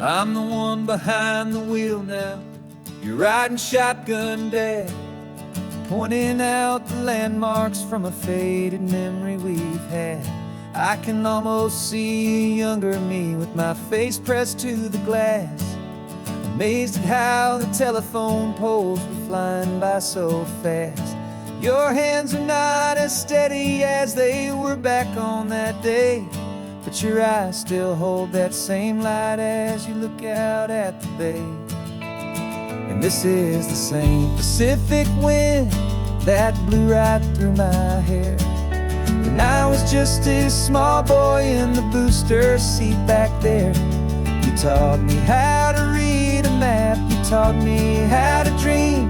I'm the one behind the wheel now. You're riding shotgun, Dad, pointing out the landmarks from a faded memory we've had. I can almost see a younger me with my face pressed to the glass, amazed at how the telephone poles were flying by so fast. Your hands are not as steady as they were back on that day, but your eyes still hold that same light as you look out at the bay. And this is the same Pacific wind that blew right through my hair when I was just a small boy in the booster seat back there. You taught me how to read a map, you taught me how to dream,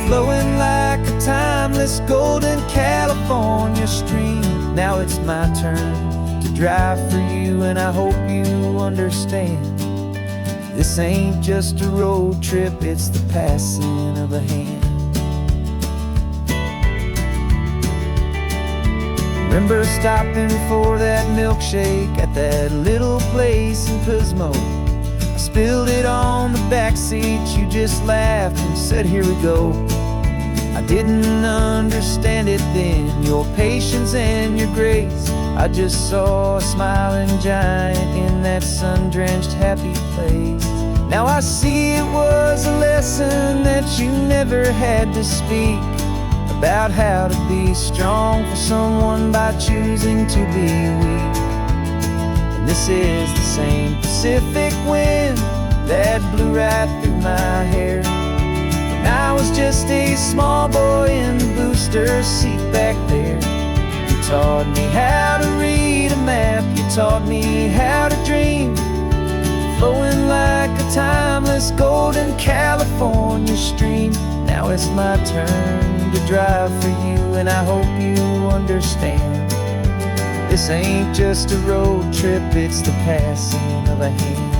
flowing like a timeless golden California stream. Now it's my turn to drive for you, and I hope you understand. This ain't just a road trip, it's the passing of a hand. Remember stopping for that milkshake at that little place in Pismo? I spilled it on the back seat, you just laughed and said, "Here we go." I didn't understand it then, your patience and your grace. I just saw a smiling giant in that sun-drenched happy place. Now I see it was a lesson that you never had to speak, about how to be strong for someone by choosing to be weak. And this is the same Pacific wind that blew right through my hair when I was just a small boy in the booster seat back there. You taught me how to read a map, you taught me how to dream, flowing like a timeless golden California stream. Now it's my turn to drive for you, and I hope you understand. This ain't just a road trip, it's the passing of a hand.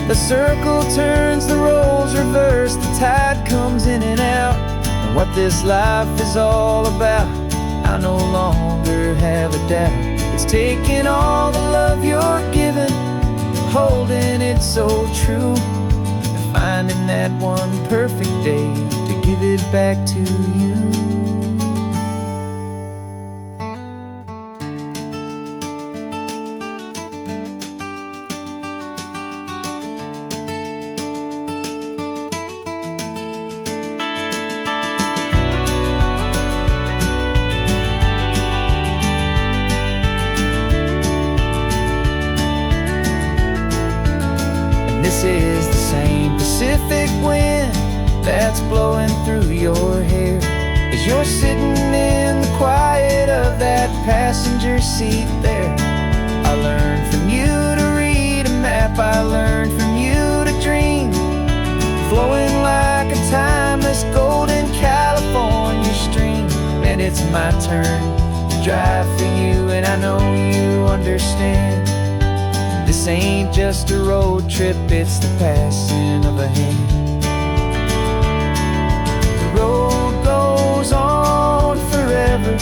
The circle turns, the roles reverse, the tide comes in and out. And what this life is all about, I no longer have a doubt. It's taking all the love you're giving, holding it so true, and finding that one perfect day to give it back to you. This is the same Pacific wind that's blowing through your hair as you're sitting in the quiet of that passenger seat there. I learned from you to read a map, I learned from you to dream, flowing like a timeless golden California stream. And it's my turn to drive for you, and I know you understand. This ain't just a road trip, it's the passing of a hand. The road goes on forever,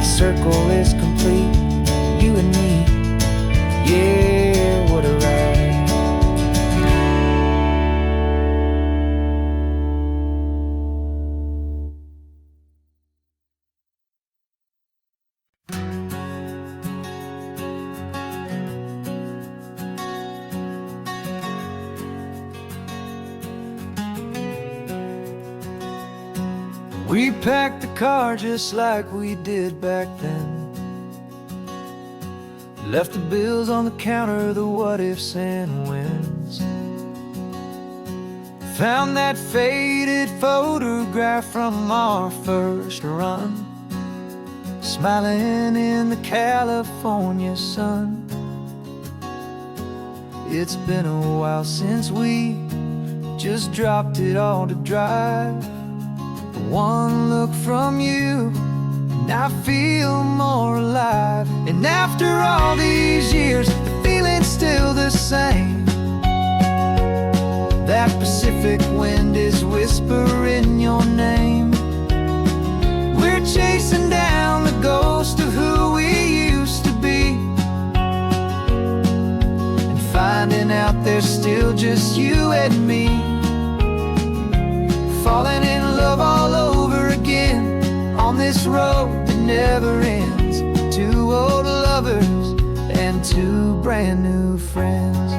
the circle is complete, you and me, yeah, what a ride. We packed the car just like we did back then, left the bills on the counter, the what ifs and whens. Found that faded photograph from our first run, smiling in the California sun. It's been a while since we just dropped it all to drive. One look from you, and I feel more alive. And after all these years, the feeling's still the same. That Pacific wind is whispering your name. We're chasing down the ghost of who we used to be, just you and me, falling in love all over again on this road that never ends. Two old lovers and two brand new friends.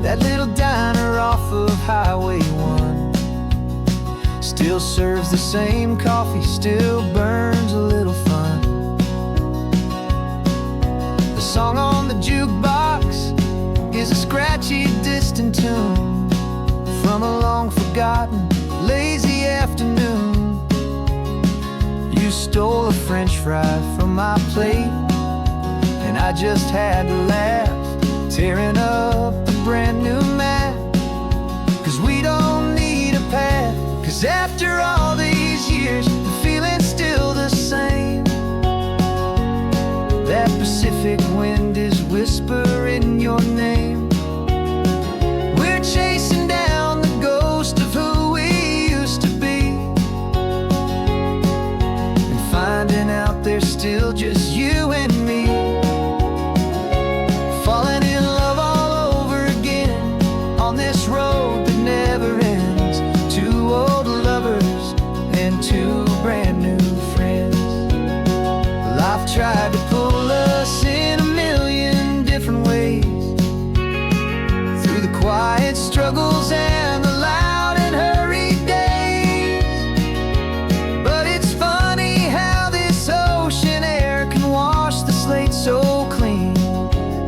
That little diner off of Highway 1 still serves the same coffee, still burns a little fun. The song on the jukebox is a scratchy, distant tune from a long-forgotten, lazy afternoon. You stole a French fry from my plate, and I just had to laugh, tearing up the brand new map. 'Cause we don't need a path, 'cause after all these years, the feeling's still the same. That Pacific wind is whispering your name. We're chasing down the ghost of who we used to be, and finding out there's still just you and me, falling in love all over again on this road that never ends. Two old lovers and two brand new friends. Life tried to pull us in a million different ways, through the quiet struggles and the loud and hurried days. But it's funny how this ocean air can wash the slate so clean,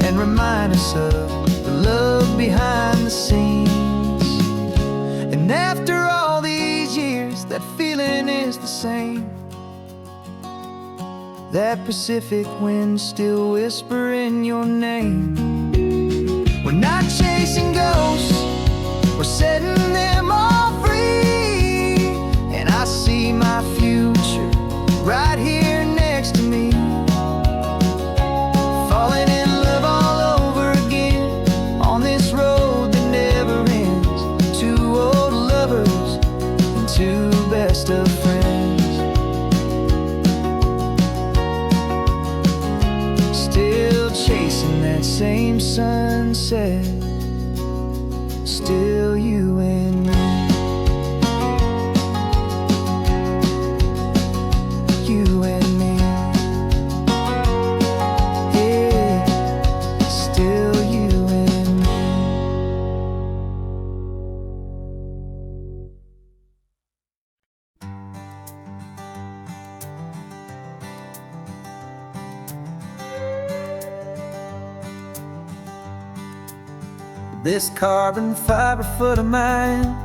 and remind us of the love behind the scenes. And after all these years, that feeling is the same. That Pacific wind still whispering your name. We're not chasing ghosts, we're setting them all free. And I see my future right here next to me, falling in love all over again on this road that never ends. Two old lovers and two best of friends. Still chasing that same sunset, still you and me. You and me. Yeah, still you and me. This carbon fiber foot of mine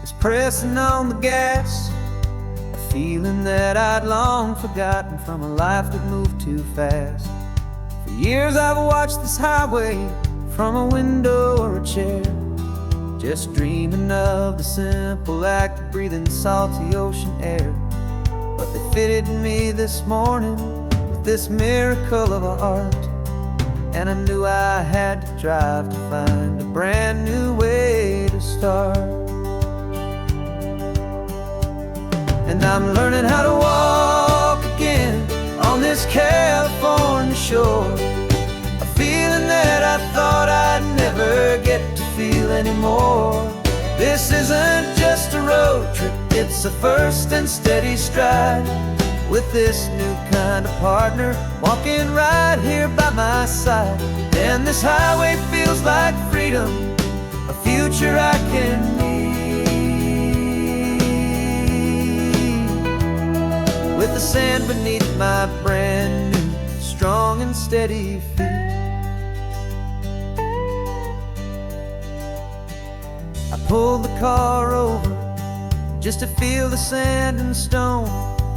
is pressing on the gas, a feeling that I'd long forgotten from a life that moved too fast. For years I've watched this highway from a window or a chair, just dreaming of the simple act of breathing salty ocean air. But they fitted me this morning with this miracle of art, and I knew I had to drive to find a brand new way to start. And I'm learning how to walk again on this California shore, a feeling that I thought I'd never get to feel anymore. This isn't just a road trip, it's a first and steady stride, with this new kind of partner walking right here by my side. And this highway feels like freedom, a future I can need, with the sand beneath my brand new, strong and steady feet. I pulled the car over just to feel the sand and stone,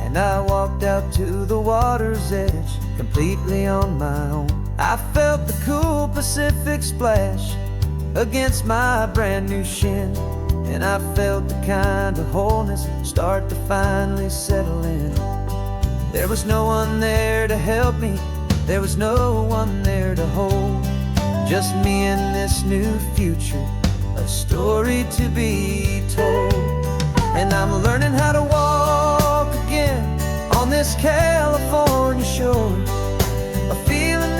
and I walked out to the water's edge completely on my own. I felt the cool Pacific splash against my brand new shin, and I felt the kind of wholeness start to finally settle in. There was no one there to help me, there was no one there to hold, just me and this new future, a story to be told. And I'm learning how to walk again on this California shore, a feeling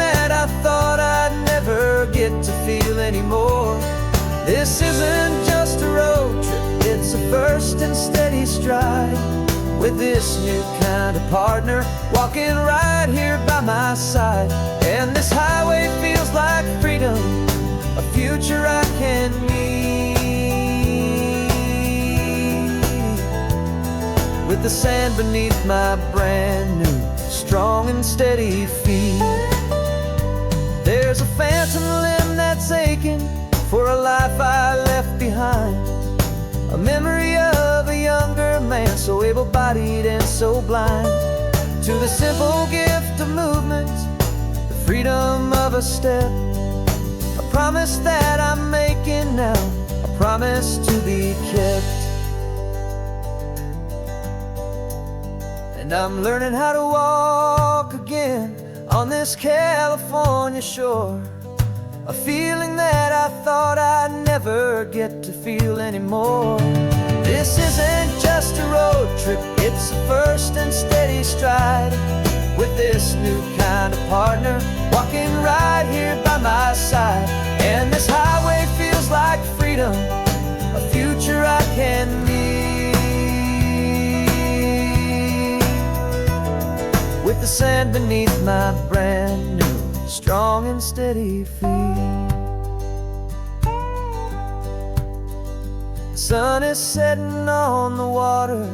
with this new kind of partner, walking right here by my side. And this highway feels like freedom, a future I can meet, with the sand beneath my brand new, strong and steady feet. There's a phantom limb that's aching for a life I left behind, a memory of a younger man, so able-bodied and so blind, to the simple gift of movement, the freedom of a step, a promise that I'm making now, a promise to be kept. And I'm learning how to walk again on this California shore, a feeling that I thought I'd never get to feel anymore. This isn't just a road trip, it's a first and steady stride, with this new kind of partner, walking right here by my side. And this highway feels like freedom, a future I can meet, with the sand beneath my brand new, strong and steady feet. The sun is setting on the water,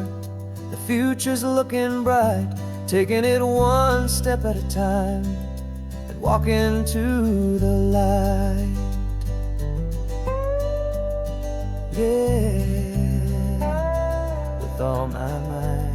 the future's looking bright, taking it one step at a time and walking to the light. Yeah, with all my might.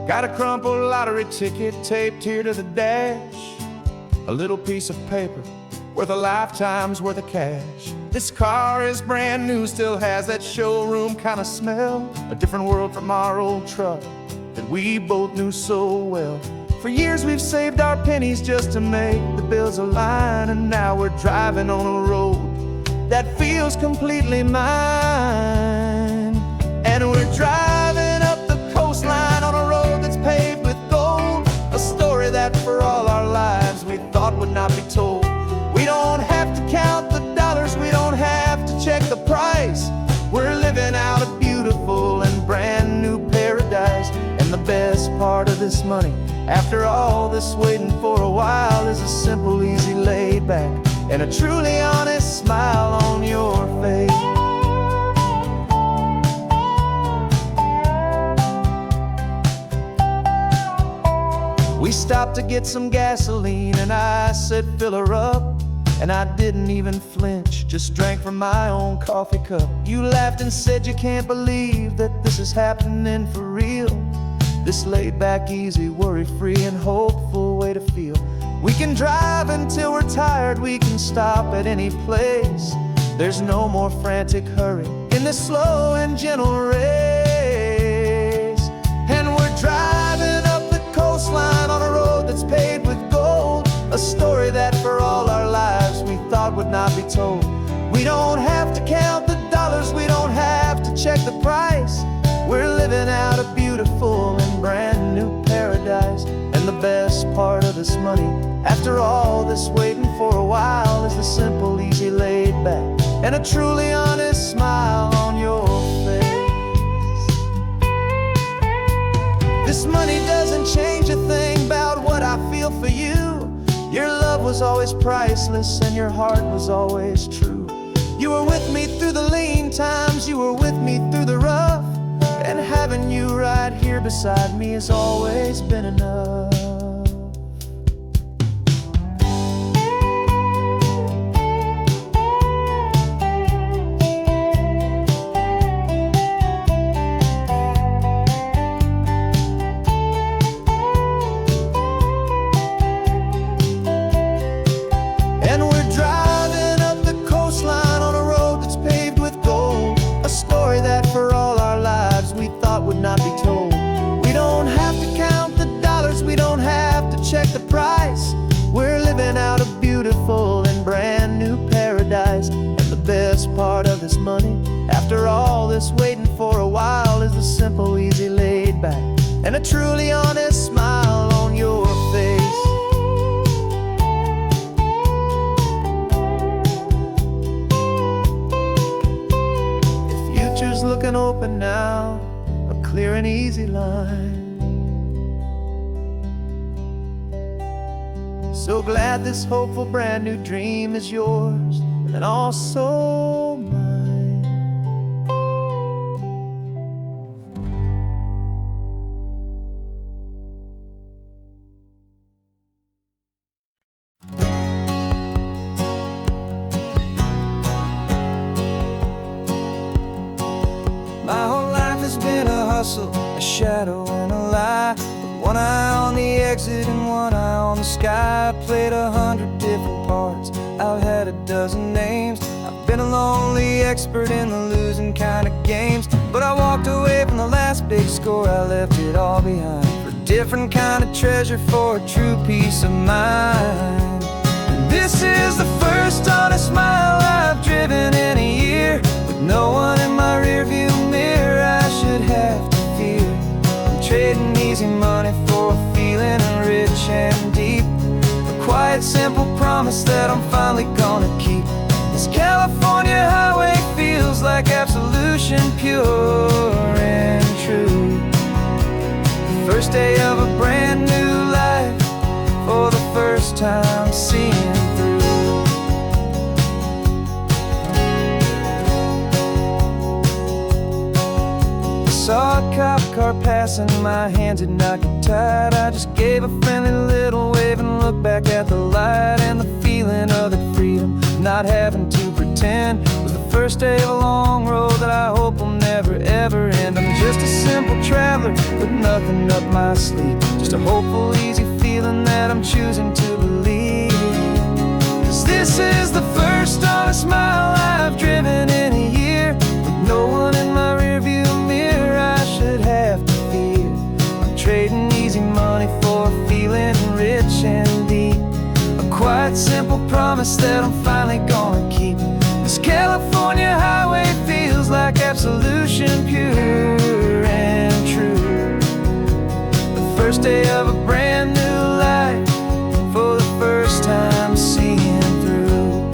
Got a crumpled lottery ticket taped here to the dash, a little piece of paper worth a lifetime's worth of cash. This car is brand new, still has that showroom kind of smell, a different world from our old truck that we both knew so well. For years we've saved our pennies just to make the bills align, and now we're driving on a road that feels completely mine. And we're driving up the coastline on a road that's paved with gold, a story that for all our lives we thought would not be told. We don't have to count the dollars, we don't have to check the price. We're living out a beautiful and brand new paradise. And the best part of this money, after all this waiting for a while, is a simple, easy, laid back, and a truly honest smile on your face. We stopped to get some gasoline, and I said, fill her up. And I didn't even flinch, just drank from my own coffee cup. You laughed and said you can't believe that this is happening for real. This laid back, easy, worry-free and hopeful way to feel. We can drive until we're tired, we can stop at any place. There's no more frantic hurry in this slow and gentle race. And we're driving up the coastline on a road that's paved with gold, a story that for all our lives we thought would not be told. We don't have to count the dollars, we don't have to check the price. We're living out a beautiful and brand new paradise. And the best part of this money, after all this waiting for a while, is the simple, easy, laid back, and a truly honest smile on your face. This money doesn't change a thing about what I feel for you. Your love was always priceless and your heart was always true. You were with me through the lean times, you were with me through the rough, and having you right here beside me has always been enough. Would not be told. We don't have to count the dollars, we don't have simple, easy, laid back, and a truly honest smile on your face. The future's looking open now, a clear and easy line. So glad this hopeful brand new dream is yours and also mine. My whole life has been a hustle, a shadow and a lie. One eye on the exit and one eye on the sky. I played 100 different parts, I've had a dozen names. I've been a lonely expert in the losing kind of games. But I walked away from the last big score, I left it all behind for a different kind of treasure, for a true peace of mind. And this is the first honest mile I've driven in a year, with no one in my rearview mirror I should have to fear. I'm trading easy money for a feeling rich and deep, a quiet, simple promise that I'm finally gonna keep. This California highway feels like absolution, pure and true. The first day of a brand new life, for the first time seeing through. Saw a cop car passing, my hands had not get tied. I just gave a friendly little wave and looked back at the light. And the feeling of the freedom, not having to pretend, was the first day of a long road that I hope will never ever end. I'm just a simple traveler with nothing up my sleeve, just a hopeful, easy feeling that I'm choosing to believe. 'Cause this is the first honest mile I've driven in a year, with no one in my rearview mirror I should have to fear. I'm trading easy money for a feeling rich and deep, a quiet, simple promise that I'm finally gonna keep. This California highway feels like absolution, pure and true. The first day of a brand new life, for the first time seeing through.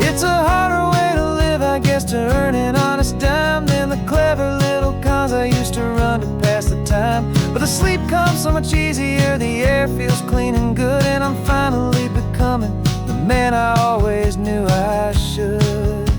It's a harder way to live, I guess, to earn an honest dime than the clever little cons I used to run to pass the time. But the sleep comes so much easier, the air feels clean and good, and I'm finally becoming the man I always knew I should.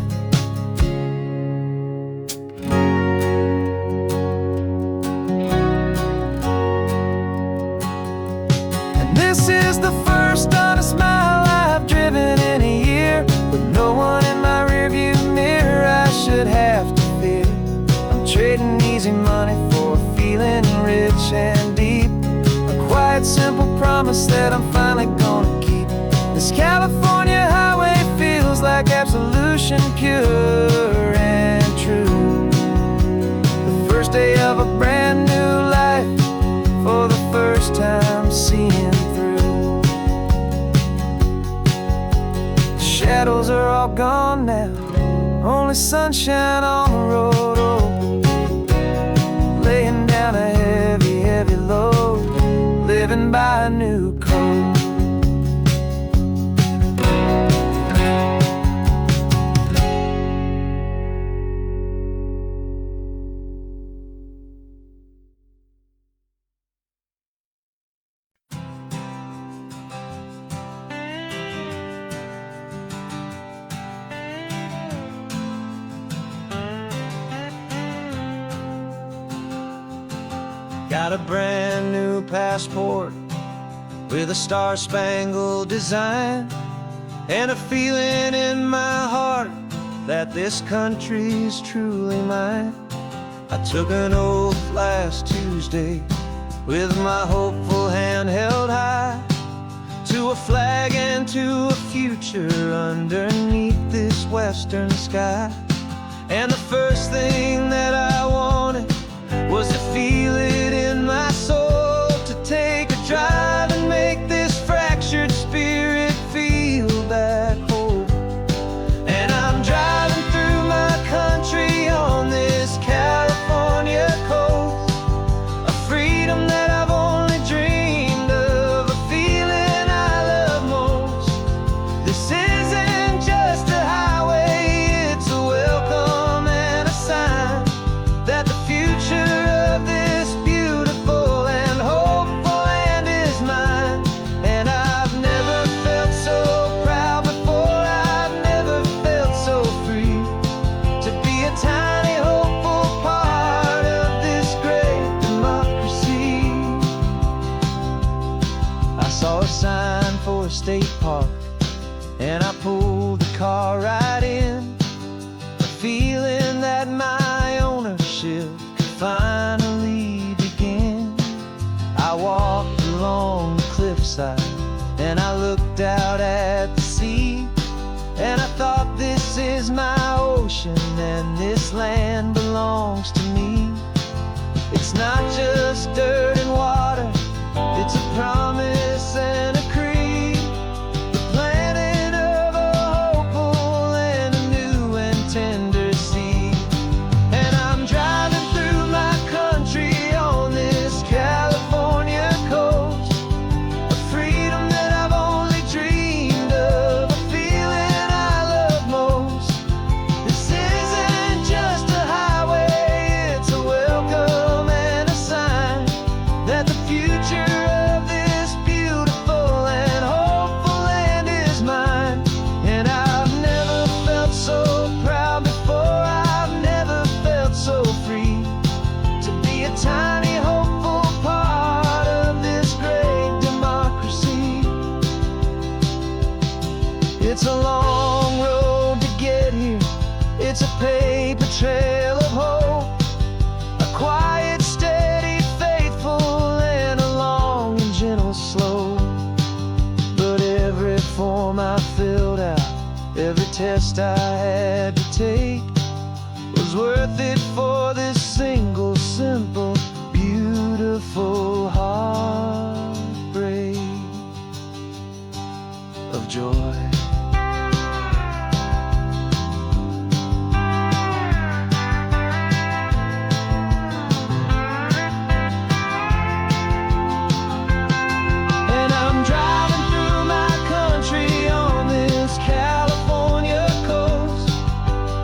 And this is the first honest mile I've driven in a year, with no one in my rearview mirror I should have to fear. I'm trading easy money for a feeling rich and deep, a quiet, simple promise that I'm finally gonna keep. This California highway feels like absolution, pure and true. The first day of a brand new life, for the first time seeing through. The shadows are all gone now, only sunshine on the road. Oh, laying down a heavy, heavy load, living by a new code. Got a brand new passport with a star-spangled design, and a feeling in my heart that this country's truly mine. I took an oath last Tuesday with my hopeful hand held high, to a flag and to a future underneath this western sky. And the first thing that I wanted was to feel it in my soul, to take a drive and make this fractured spirit feel back home. And I'm driving through my country on this finally began. I walked along the cliffside and I looked out at the sea, and I thought, this is my ocean and this land belongs to me. It's not just dirt and water, it's a promise and a creed, the planting of a hopeful and a new and tender seed. And I'm driving through my country on this California coast, a freedom that I've only dreamed of, a feeling I love most. This isn't just a highway, it's a welcome and a sign that the future of this beautiful and hopeful land is mine. And I've never felt so proud before, I've never felt so free to be a tiny hopeful part of this great democracy. It's a long road to get here, it's a paper trail of hope, a quiet, steady, faithful, and a long and gentle slope. But every form I filled out, every test I had to take, was worth it for this single, simple, beautiful heartbreak of joy. And I'm driving through my country on this California coast,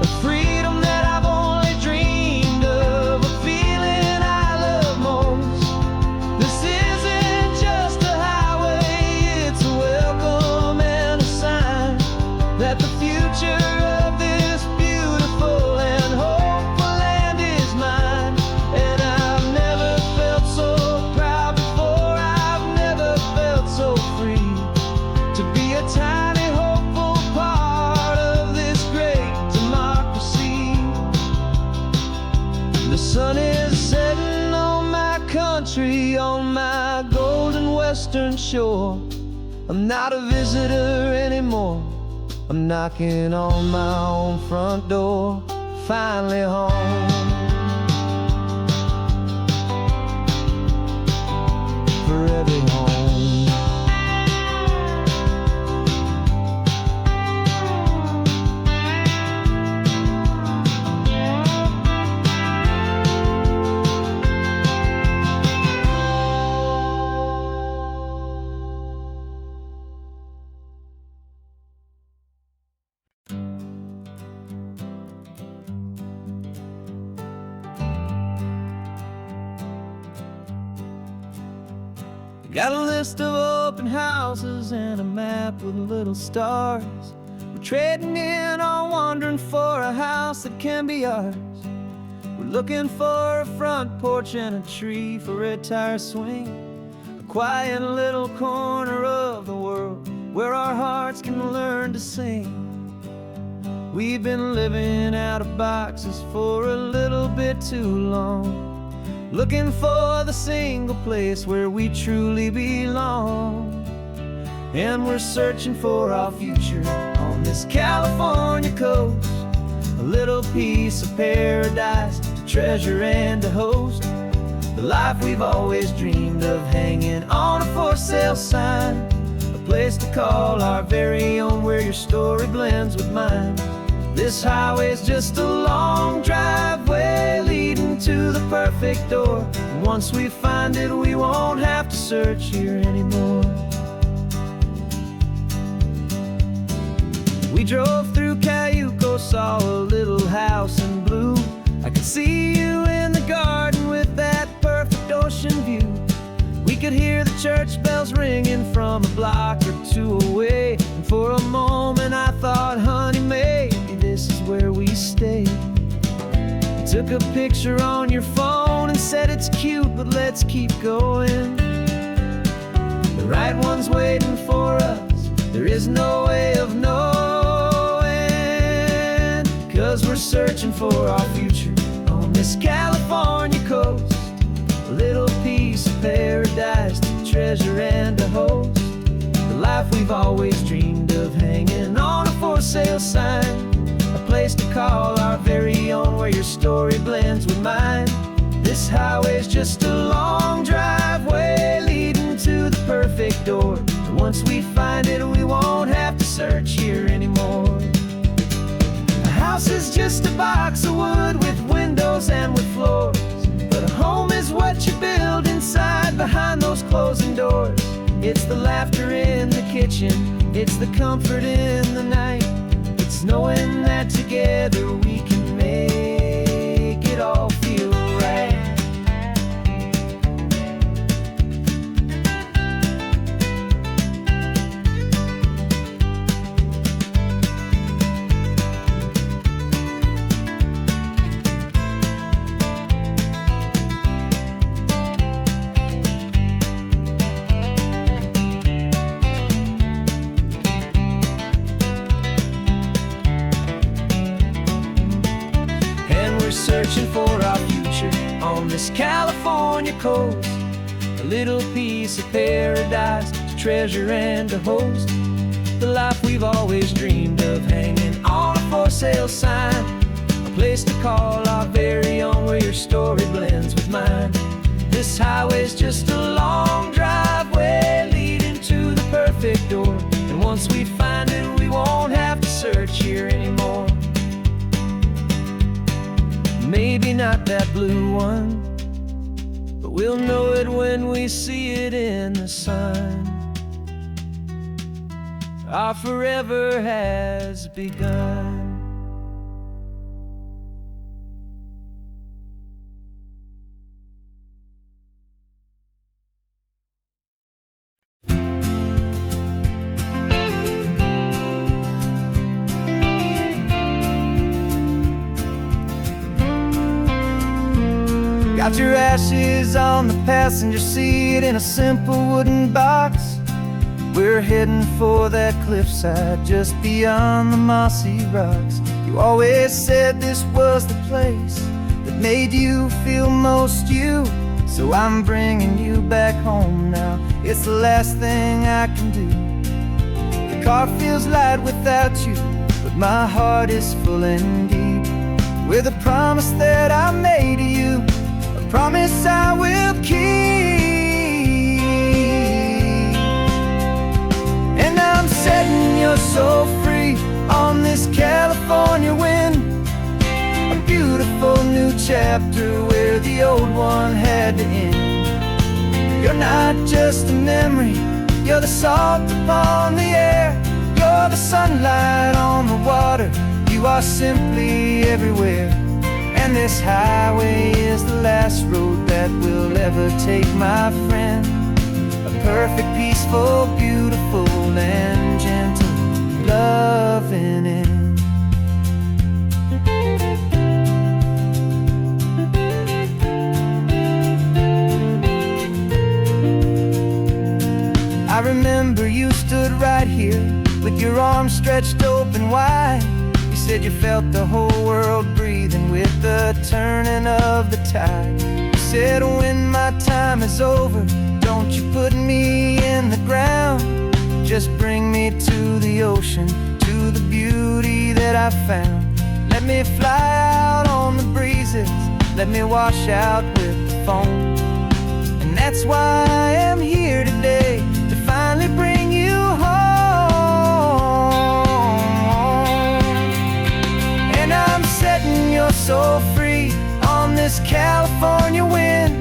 a freedom that I've only dreamed of, a feeling I love most. This isn't just a highway, it's a welcome and a sign that the future of this beautiful and hopeful land is mine. And I've never felt so proud before, I've never felt so free to be a tiny hopeful part of this great democracy. The sun is setting on my country, on my golden western shore. I'm not a visitor anymore, I'm knocking on my own front door, finally home. Forever home. Got a list of open houses and a map with little stars. We're trading in or wandering for a house that can be ours. We're looking for a front porch and a tree for a tire swing, a quiet little corner of the world where our hearts can learn to sing. We've been living out of boxes for a little bit too long, looking for the single place where we truly belong. And we're searching for our future on this California coast, a little piece of paradise to treasure and to host, the life we've always dreamed of hanging on a for sale sign, a place to call our very own where your story blends with mine. This highway's just a long driveway leading to the perfect door. And once we find it, we won't have to search here anymore. We drove through Cayuco, saw a little house in blue. I could see you in the garden with that perfect ocean view. We could hear the church bells ringing from a block or two away. And for a moment I thought, honey, maybe this is where we stay. You took a picture on your phone and said it's cute, but let's keep going. The right one's waiting for us, there is no way of knowing, 'cause we're searching for our future on this California coast. treasure and a host. The life we've always dreamed of, hanging on a for sale sign. A place to call our very own, where your story blends with mine. This highway's just a long driveway leading to the perfect door. And once we find it, we won't have to search here anymore. A house is just a box of wood with windows and with floors, but a home is what you build inside behind those closing doors. It's the laughter in the kitchen, it's the comfort in the night. It's knowing that together we can make it all feel right. Searching for our future on this California coast. A little piece of paradise to treasure and to host. The life we've always dreamed of, hanging on a for sale sign. A place to call our very own, where your story blends with mine. This highway's just a long driveway leading to the perfect door. And once we find it, we won't have to search here anymore. Maybe not that blue one, but we'll know it when we see it in the sun. Our forever has begun. Got your ashes on the passenger seat in a simple wooden box. We're heading for that cliffside just beyond the mossy rocks. You always said this was the place that made you feel most you. So I'm bringing you back home now. It's the last thing I can do. The car feels light without you, but my heart is full and deep with a promise that I made to you. Promise I will keep. And I'm setting your soul free on this California wind. A beautiful new chapter where the old one had to end. You're not just a memory, you're the salt upon the air. You're the sunlight on the water, you are simply everywhere. And this highway is the last road that we'll ever take, my friend. A perfect, peaceful, beautiful, and gentle loving end. I remember you stood right here with your arms stretched open wide. You said you felt the whole world breathing with the turning of the tide. You said when my time is over, don't you put me in the ground. Just bring me to the ocean, to the beauty that I found. Let me fly out on the breezes, let me wash out with the foam. And that's why I am here today, to finally bring you home. I'm setting your soul free on this California wind.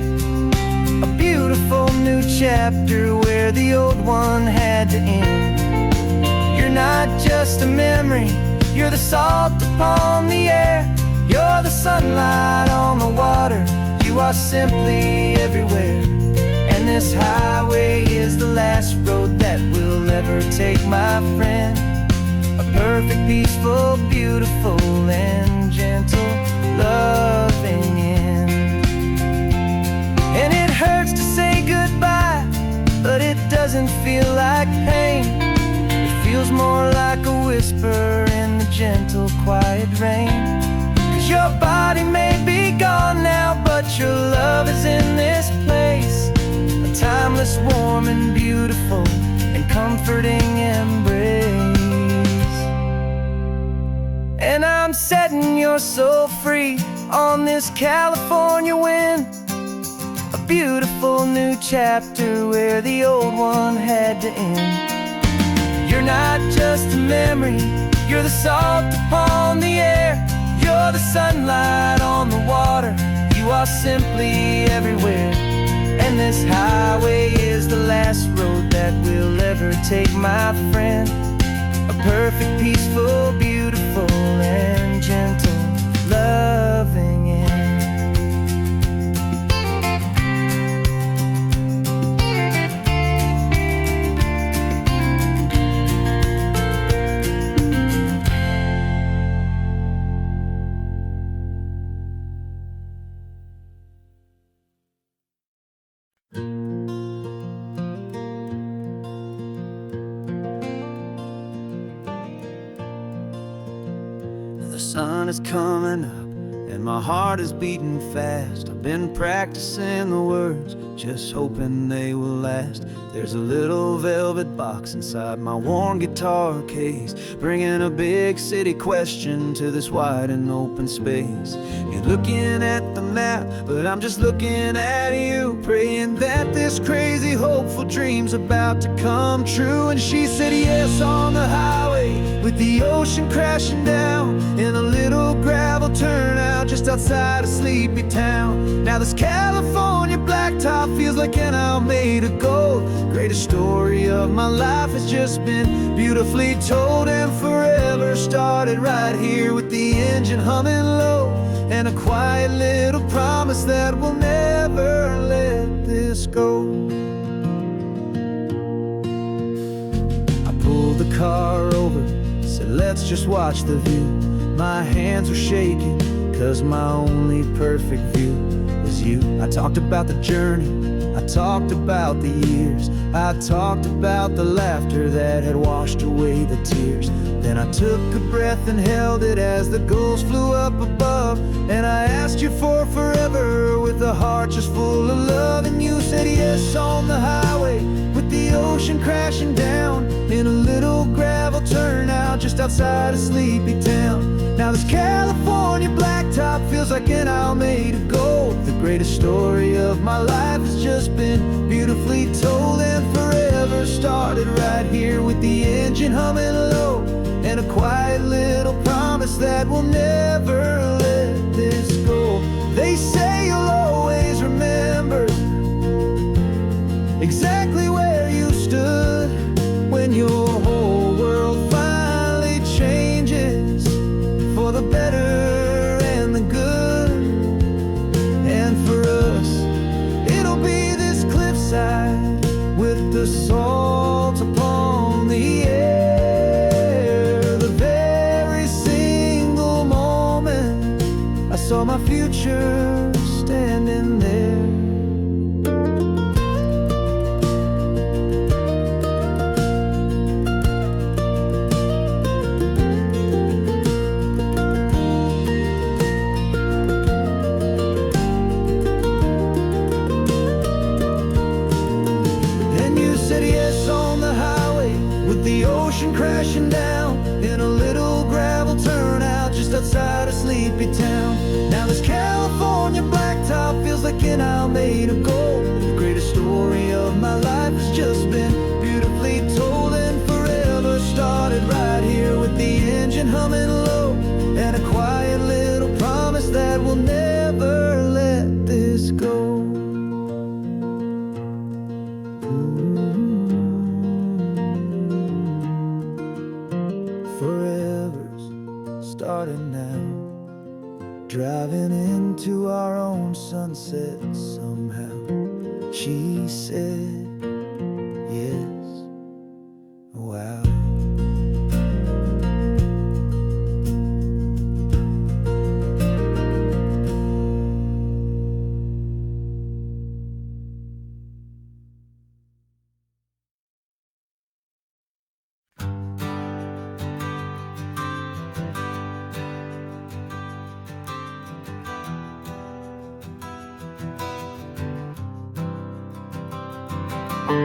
A beautiful new chapter where the old one had to end. You're not just a memory, you're the salt upon the air. You're the sunlight on the water, you are simply everywhere. And this highway is the last road that we'll ever take, my friend. A perfect, peaceful, beautiful, and gentle loving end. And it hurts to say goodbye, but it doesn't feel like pain. It feels more like a whisper in the gentle, quiet rain. 'Cause your body may be gone now, but your love is in this place. A timeless, warm warm and beautiful and comforting embrace. And I'm setting your soul free on this California wind, a beautiful new chapter where the old one had to end. You're not just a memory, you're the salt upon the air, you're the sunlight on the water, you are simply everywhere. And this highway is the last road that we'll ever take, my friend. A perfect, peaceful, beautiful, and gentle, loving end. The sun is coming up and my heart is beating fast. I've been practicing the words, just hoping they will last. There's a little velvet box inside my worn guitar case, bringing a big city question to this wide and open space. You're looking at the map, but I'm just looking at you, praying that this crazy hopeful dream's about to come true. And she said yes on the highway with the ocean crashing down in a little gravel turnout just outside a sleepy town. Now this California blacktop feels like an hour made of gold. Greatest story of my life has just been beautifully told, and forever started right here with the engine humming low, and a quiet little promise that we'll never let this go. I pulled the car over, said let's just watch the view. My hands were shaking, cause my only perfect view was you. I talked about the journey, I talked about the years, I talked about the laughter that had washed away the tears. Then I took a breath and held it as the gulls flew up above, and I asked you for forever with a heart just full of love. And you said yes on the highway with the ocean crashing down in a little gravel turnout just outside a sleepy town. Now this California blacktop feels like an hour made of gold. The greatest story of my life has just been beautifully told, and forever started right here with the engine humming low, and a quiet little promise that we'll never let this go. They say you'll always remember exactly where you stood when your whole world finally changes for the better and the good. And for us, it'll be this cliffside with the salt upon the air. The very single moment I saw my future standing there. Crashing down in a little gravel turnout just outside a sleepy town. Now this California blacktop feels like an hour made of gold. The greatest story of my life has just been beautifully told, and forever started right here with the engine humming low, and a quiet little promise that we'll never let this go. Starting now, driving into our own sunset somehow. She said yes, wow. For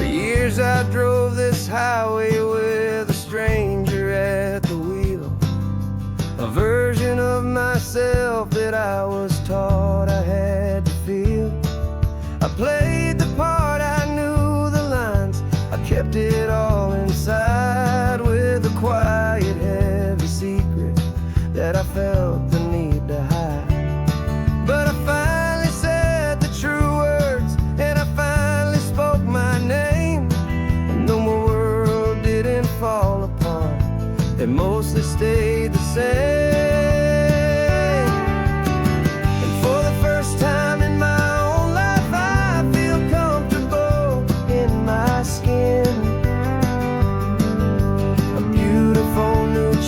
years I drove this highway with a stranger at the wheel, a version of myself that I was taught I had to feel. I played the part, I knew the lines, I kept it all inside with a quiet, heavy secret that I felt the need to hide. But I finally said the true words, and I finally spoke my name, and though my world didn't fall apart, it mostly stayed the same.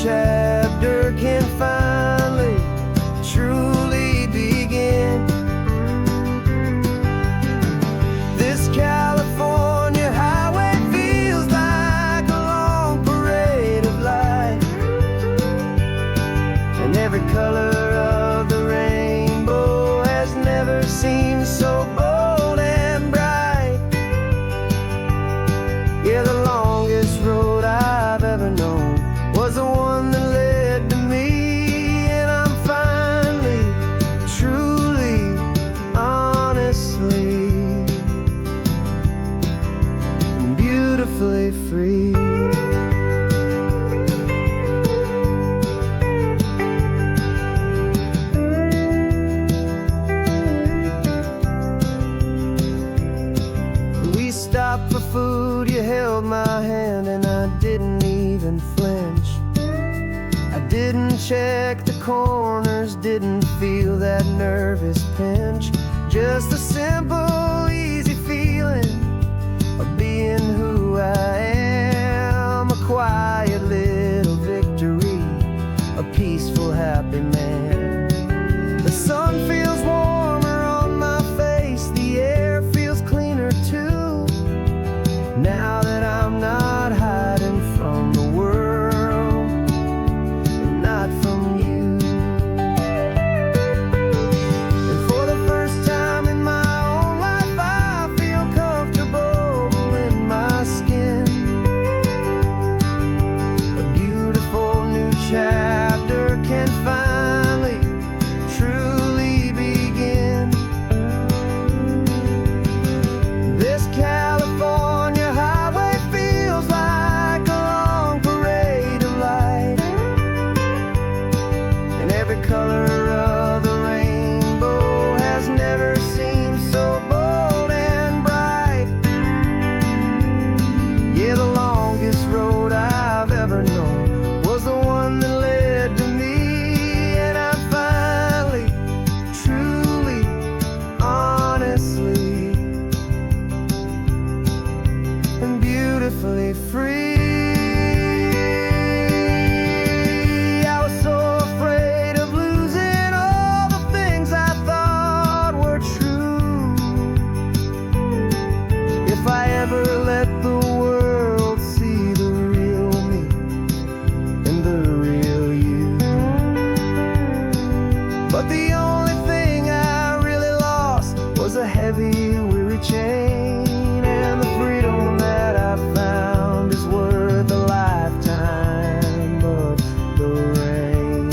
Chapter can finally, truly begin. This California highway feels like a long parade of light, and every color of the rainbow has never seemed so bold and bright. Yeah, the longest road I've ever known was the one that led to me, and I'm finally, truly, honestly, and beautifully free. We stopped for food, you held my hand, and I didn't even flinch. I didn't check the corners, didn't feel that nervous pinch. Just a simple, easy feeling of being who I am. A quiet little victory, a peaceful, happy man. The sun feels warmer on my face, the air feels cleaner too, now that I'm not hiding from the world, and not from you. And for the first time in my own life, I feel comfortable in my skin. A beautiful new chapter can finally, truly begin. This California highway feels like a long parade of light, and every color of the rainbow has never seemed so bold and bright. Yeah, the longest road I've ever known was the one that led to me, and I'm finally, truly, honestly, and beautifully free. I was so afraid of losing all the things I thought were true. If I ever let the world see the real me and the real you. But the only thing I really lost was a heavy, weary chain, and the freedom that I found is worth a lifetime of the rain.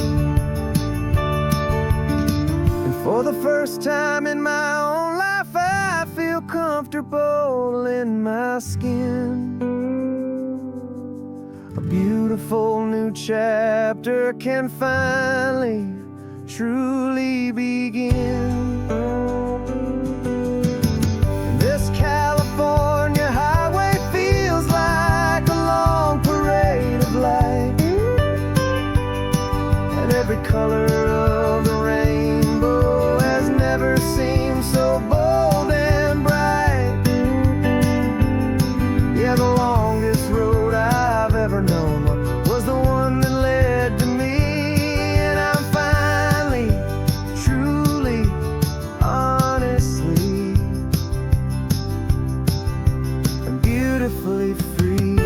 And for the first time in my own life, I feel comfortable in my skin. A beautiful new chapter can finally, truly begin. This California highway feels like a long parade of light, and every color of the rainbow has never seemed so bold and bright. Yeah, the longest road I've ever known was the one that led to me, and I'm finally, truly, honestly, and beautifully free.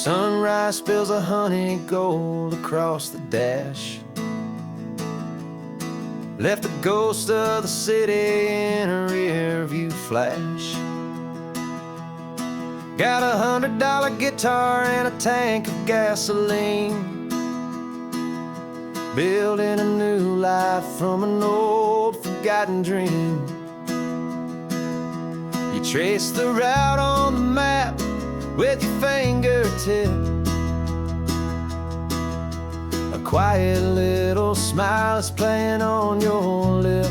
Sunrise spills a honey gold across the dash. Left the ghost of the city in a rear view flash. Got a $100 guitar and a tank of gasoline, building a new life from an old forgotten dream. You trace the route on the map with your fingertip, a quiet little smile is playing on your lip.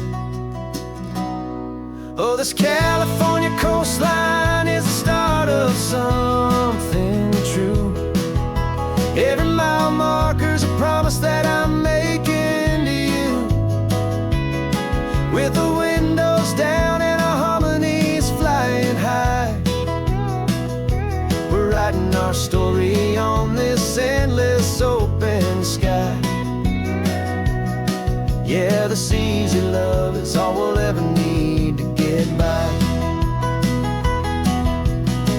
Oh, this California coastline is the start of something true. Every mile marker's a promise that I'm making to you. With the windows down and our harmonies flying high, we're writing our story on this endless open sky. Yeah, this easy love is all we'll ever need to get by.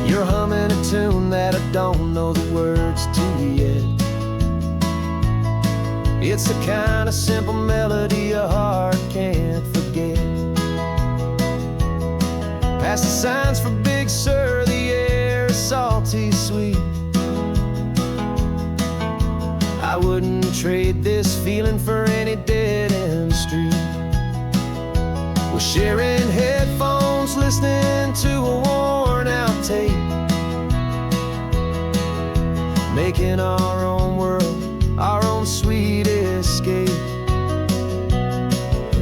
You're humming a tune that I don't know the words to yet. It's the kind of simple melody your heart can't forget. Past the signs for Big Sur, the air is salty sweet. I wouldn't trade this feeling for any dead-end street. We're sharing headphones, listening to a worn-out tape, making our own world, our own sweet escape.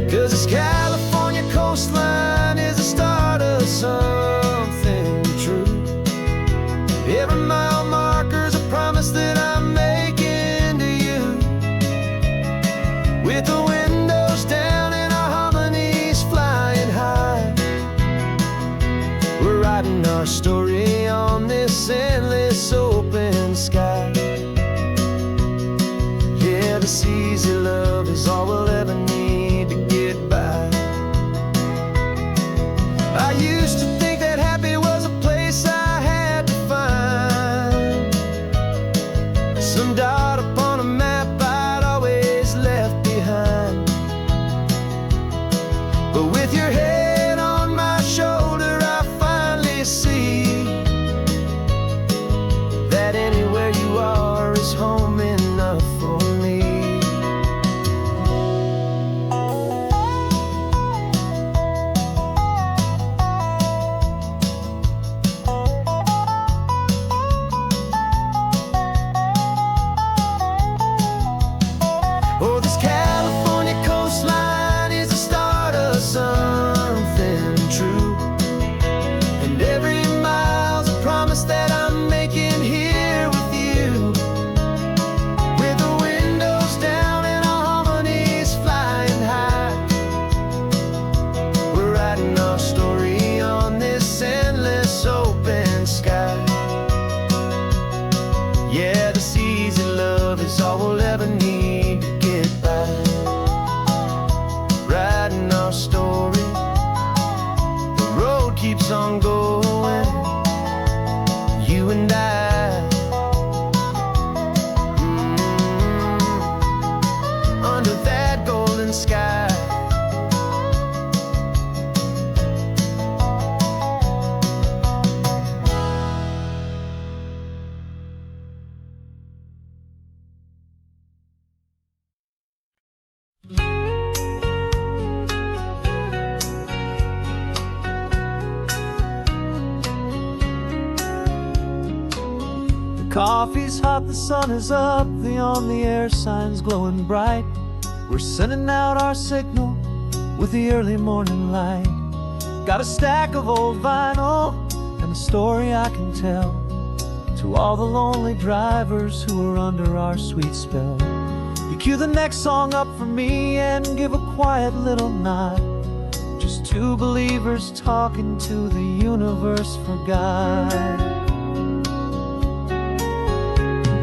'Cause this California coastline is the start of something true. Every mile marker's a promise that I'm making to you. With the windows down and our harmonies flying high, we're writing our story on this endless open sky. Yeah, this easy love is all we'll ever need to get by. I used to think that happy was a place I had to find, some dot upon a map I'd always left behind. But with your head on my shoulder, I finally see that anywhere you are is home enough for me. Oh, this California coastline is the start of something true. And every mile's a promise that I'm making here with you. With the windows down and our harmonies flying high, we're writing our story on this endless open sky. Yeah, this easy love is all we'll ever need to get by. Writing our story, the road keeps on going, you and I. Under that golden sky. Coffee's hot, the sun is up, the on-the-air sign's glowing bright. We're sending out our signal with the early morning light. Got a stack of old vinyl and a story I can tell to all the lonely drivers who are under our sweet spell. You cue the next song up for me and give a quiet little nod. Just two believers talking to the universe for God.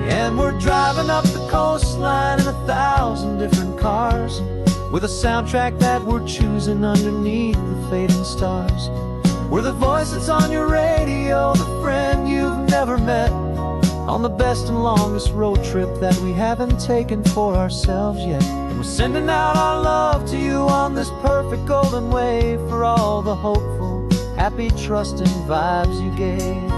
And we're driving up the coastline in 1,000 different cars, with a soundtrack that we're choosing underneath the fading stars. We're the voice that's on your radio, the friend you've never met, on the best and longest road trip that we haven't taken for ourselves yet. And we're sending out our love to you on this perfect golden wave for all the hopeful, happy, trusting vibes you gave.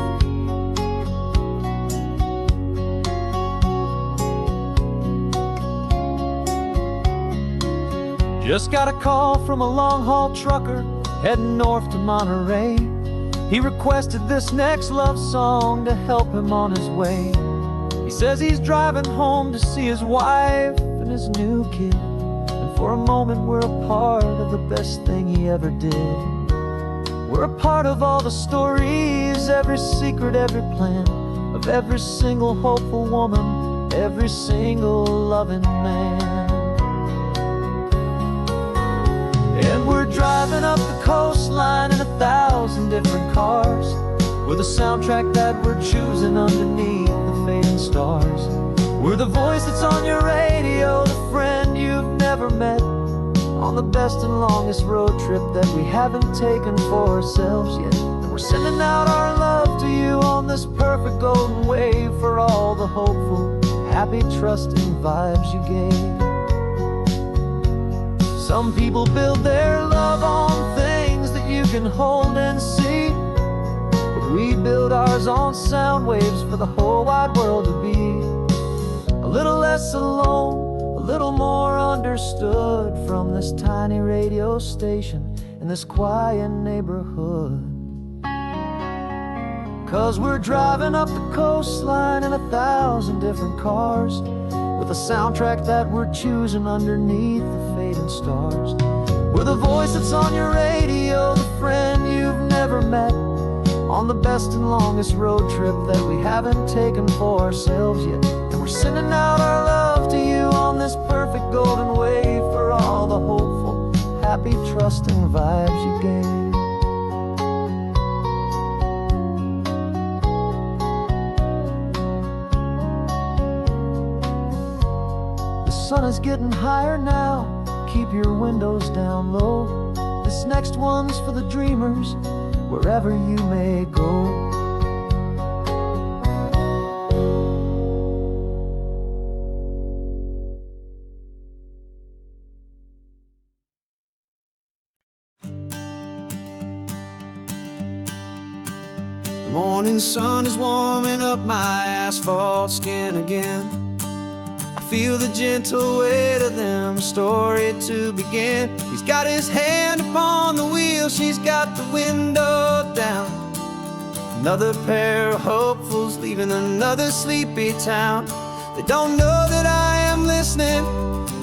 Just got a call from a long-haul trucker heading north to Monterey. He requested this next love song to help him on his way. He says he's driving home to see his wife and his new kid, and for a moment we're a part of the best thing he ever did. We're a part of all the stories, every secret, every plan, of every single hopeful woman, every single loving man. And we're driving up the coastline in 1,000 different cars, with a soundtrack that we're choosing underneath the fading stars. We're the voice that's on your radio, the friend you've never met, on the best and longest road trip that we haven't taken for ourselves yet. And we're sending out our love to you on this perfect golden wave for all the hopeful, happy, trusting vibes you gave. Some people build their love on things that you can hold and see, but we build ours on sound waves for the whole wide world to be a little less alone, a little more understood from this tiny radio station in this quiet neighborhood. 'Cause we're driving up the coastline in 1,000 different cars, with a soundtrack that we're choosing underneath the fading stars. We're the voice that's on your radio, the friend you've never met, on the best and longest road trip that we haven't taken for ourselves yet. And we're sending out our love to you on this perfect golden wave for all the hopeful, happy, trusting vibes you gave. The sun is getting higher now, keep your windows down low. This next one's for the dreamers, wherever you may go. The morning sun is warming up my asphalt skin again. Feel the gentle weight of them, story to begin. He's got his hand upon the wheel, she's got the window down. Another pair of hopefuls leaving another sleepy town. They don't know that I am listening,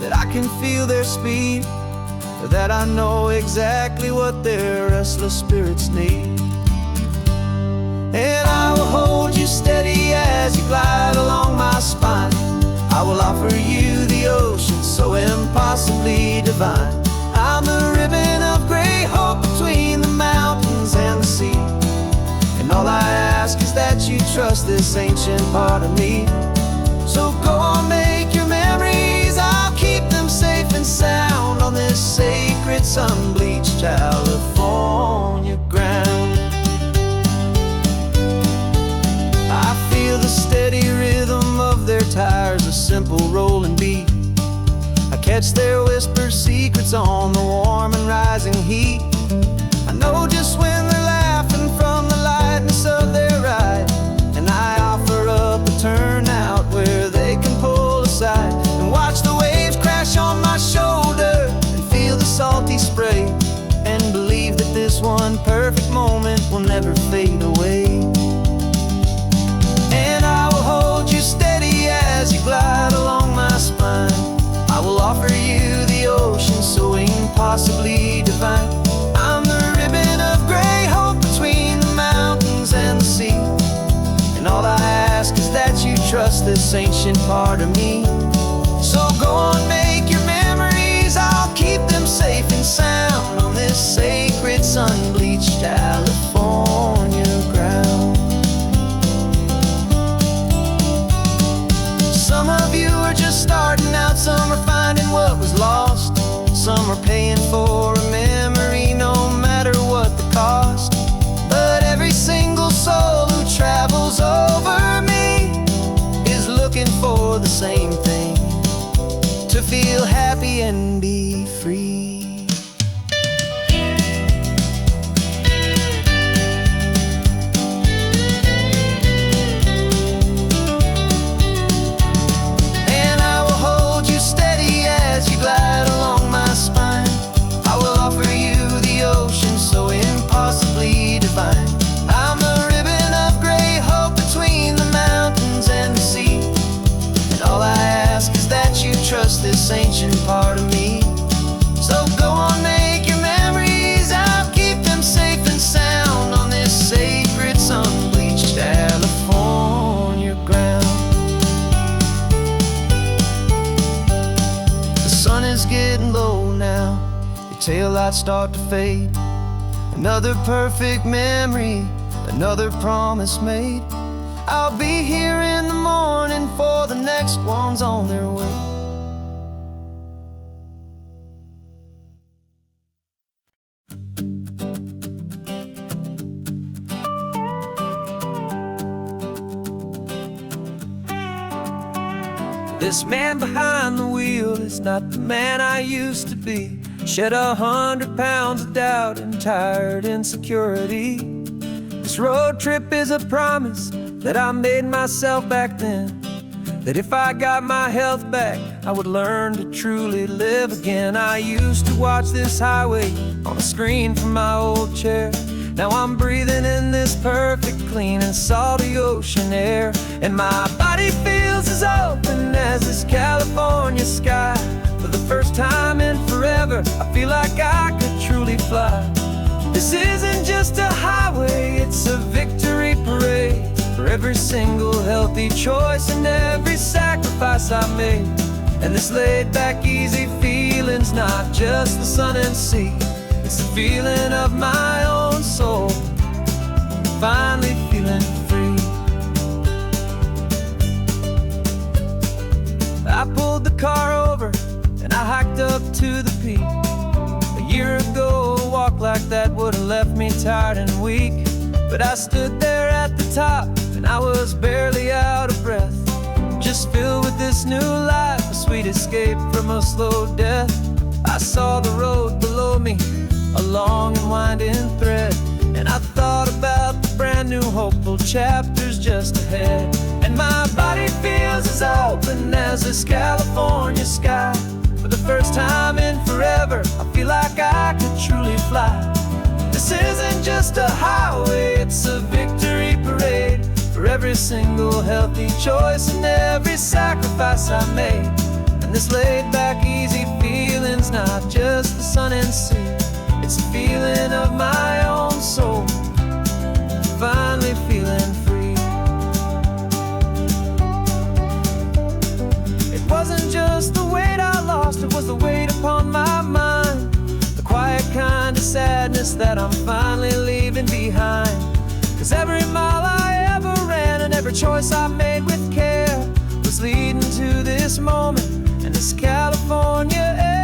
that I can feel their speed, or that I know exactly what their restless spirits need. And I will hold you steady as you glide along my spine. I will offer you the ocean so impossibly divine. I'm the ribbon of gray hope between the mountains and the sea. And all I ask is that you trust this ancient part of me. So go on, make your memories, I'll keep them safe and sound on this sacred sun-bleached California ground. I feel the steady rhythm of their tires, a simple rolling beat. I catch their whispered secrets on the warm and rising heat. I know just when they're laughing from the lightness of their ride, and I offer up a turnout where they can pull aside and watch the waves crash on my shoulder and feel the salty spray, and believe that this one perfect moment will never fade away. And I will hold you steady as you glide along my spine. I will offer you the ocean so impossibly divine. I'm the ribbon of gray hope between the mountains and the sea. And all I ask is that you trust this ancient part of me. So go on, make your memories, I'll keep them safe and sound on this sacred sun-bleached California ground. Some of you are just starting out, some are finding what was lost, some are paying for a memory no matter what the cost. But every single soul who travels over me same thing, to feel happy and be free. And I will hold you steady as you glide along my spine. I will offer you the ocean so impossibly divine. I'm a ribbon of gray hope between the mountains and the sea. And all I ask is that you trust this ancient part of me. So go on, make your memories, I'll keep them safe and sound on this sacred sun-bleached California ground. The sun is getting low now, your taillights start to fade. Another perfect memory, another promise made. I'll be here in the morning for the next ones on their way. This man behind the wheel is not the man I used to be. Shed 100 pounds of doubt and tired insecurity. This road trip is a promise that I made myself back then, that if I got my health back, I would learn to truly live again. I used to watch this highway on a screen from my old chair. Now I'm breathing in this perfect, clean and salty ocean air. And my body feels as open as this California sky. For the first time in forever, I feel like I could truly fly. This isn't just a highway, it's a victory parade. For every single healthy choice and every sacrifice I made. And this laid back easy feeling's not just the sun and sea, it's the feeling of my own soul, finally feeling free. I pulled the car over and I hiked up to the peak. A year ago, a walk like that would have left me tired and weak. But I stood there at the top and I was barely out of breath, just filled with this new life, a sweet escape from a slow death. I saw the road below me, a long and winding thread, and I thought about the brand new hopeful chapters just ahead. And my body feels as open as this California sky. For the first time in forever, I feel like I could truly fly. This isn't just a highway, it's a victory parade. For every single healthy choice and every sacrifice I made. And this laid back easy feeling's not just the sun and sea, it's a feeling of my own soul, finally feeling free. It wasn't just the weight I lost, it was the weight upon my mind. The quiet kind of sadness that I'm finally leaving behind. 'Cause every mile I ever ran and every choice I made with care was leading to this moment and this California air.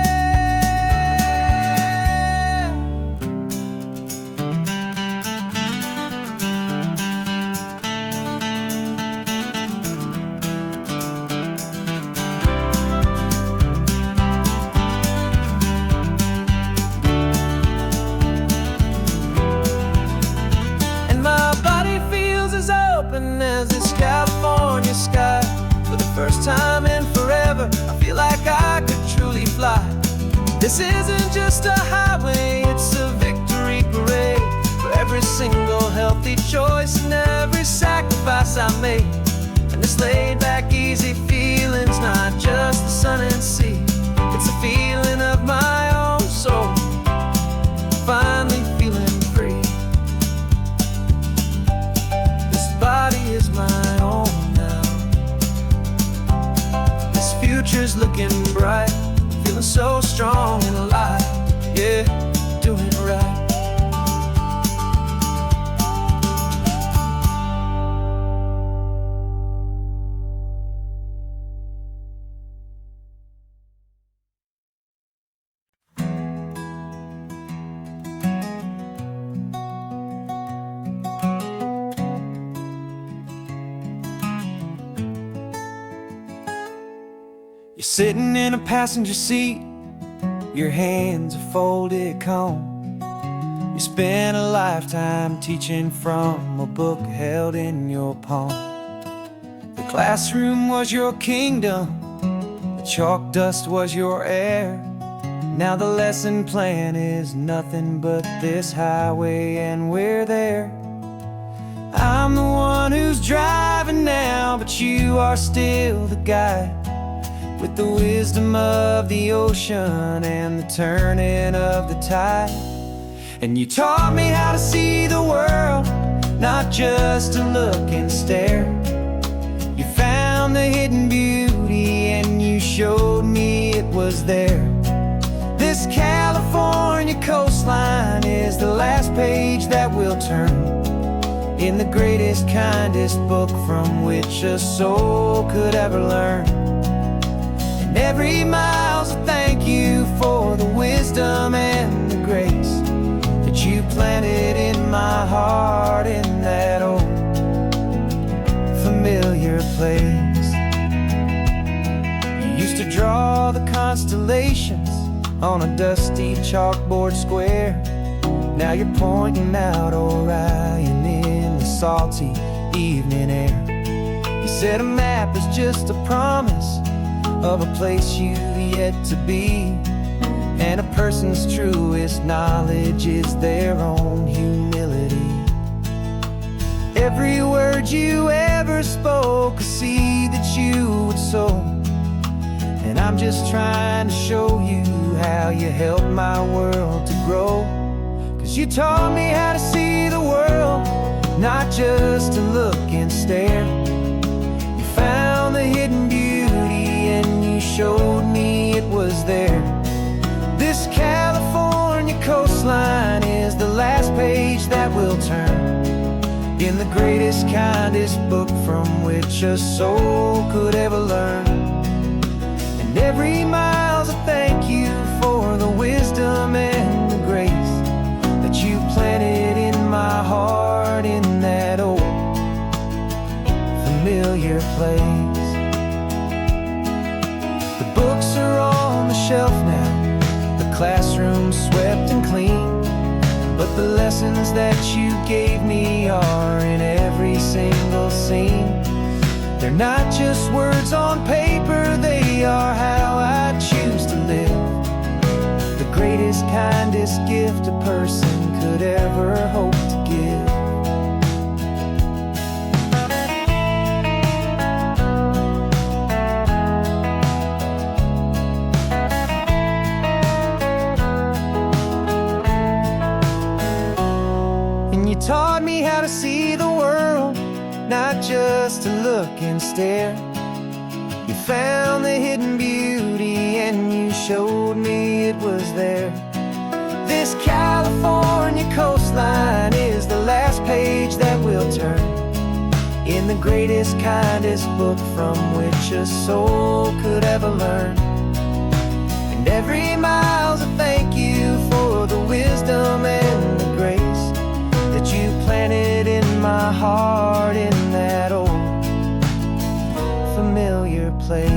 As this California sky. For the first time in forever, I feel like I could truly fly. This isn't just a highway, it's a victory parade. For every single healthy choice and every sacrifice I made. And this laid back easy feeling's not just the sun and sea, it's a feeling of my own soul, finally feeling free. Body is my own now. This future's looking bright, feeling so strong and alive. Yeah, doing it right. You're sitting in a passenger seat, your hands are folded calm. You spent a lifetime teaching from a book held in your palm. The classroom was your kingdom, the chalk dust was your air. Now the lesson plan is nothing but this highway and we're there. I'm the one who's driving now, but you are still the guide, with the wisdom of the ocean and the turning of the tide. And you taught me how to see the world, not just to look and stare. You found the hidden beauty and you showed me it was there. This California coastline is the last page that we'll turn in the greatest, kindest book from which a soul could ever learn. And every mile's a thank you for the wisdom and the grace that you planted in my heart in that old familiar place. You used to draw the constellations on a dusty chalkboard square. Now you're pointing out Orion in the salty evening air. You said a map is just a promise of a place you've yet to be, and a person's truest knowledge is their own humility. Every word you ever spoke, a seed that you would sow, and I'm just trying to show you how you helped my world to grow. 'Cause you taught me how to see the world, not just to look and stare. You found the hidden beauty and you showed me it was there. This California coastline is the last page that we'll turn in the greatest, kindest book from which a soul could ever learn. And every mile's a thank you for the wisdom and the grace that you planted in my heart in that old familiar place. The books are on the shelf now, the classroom swept and clean, but the lessons that you gave me are in every single scene. They're not just words on paper, they are how I choose to live. The greatest, kindest gift a person could ever hope to give. And you taught me how to see the world, not just to look and stare. You found the hidden beauty and you showed me it was there. This California coastline is the last page that we'll turn in the greatest, kindest book from which a soul could ever learn. And every mile's a thank you for the wisdom and the grace that you planted in my heart in that old familiar place.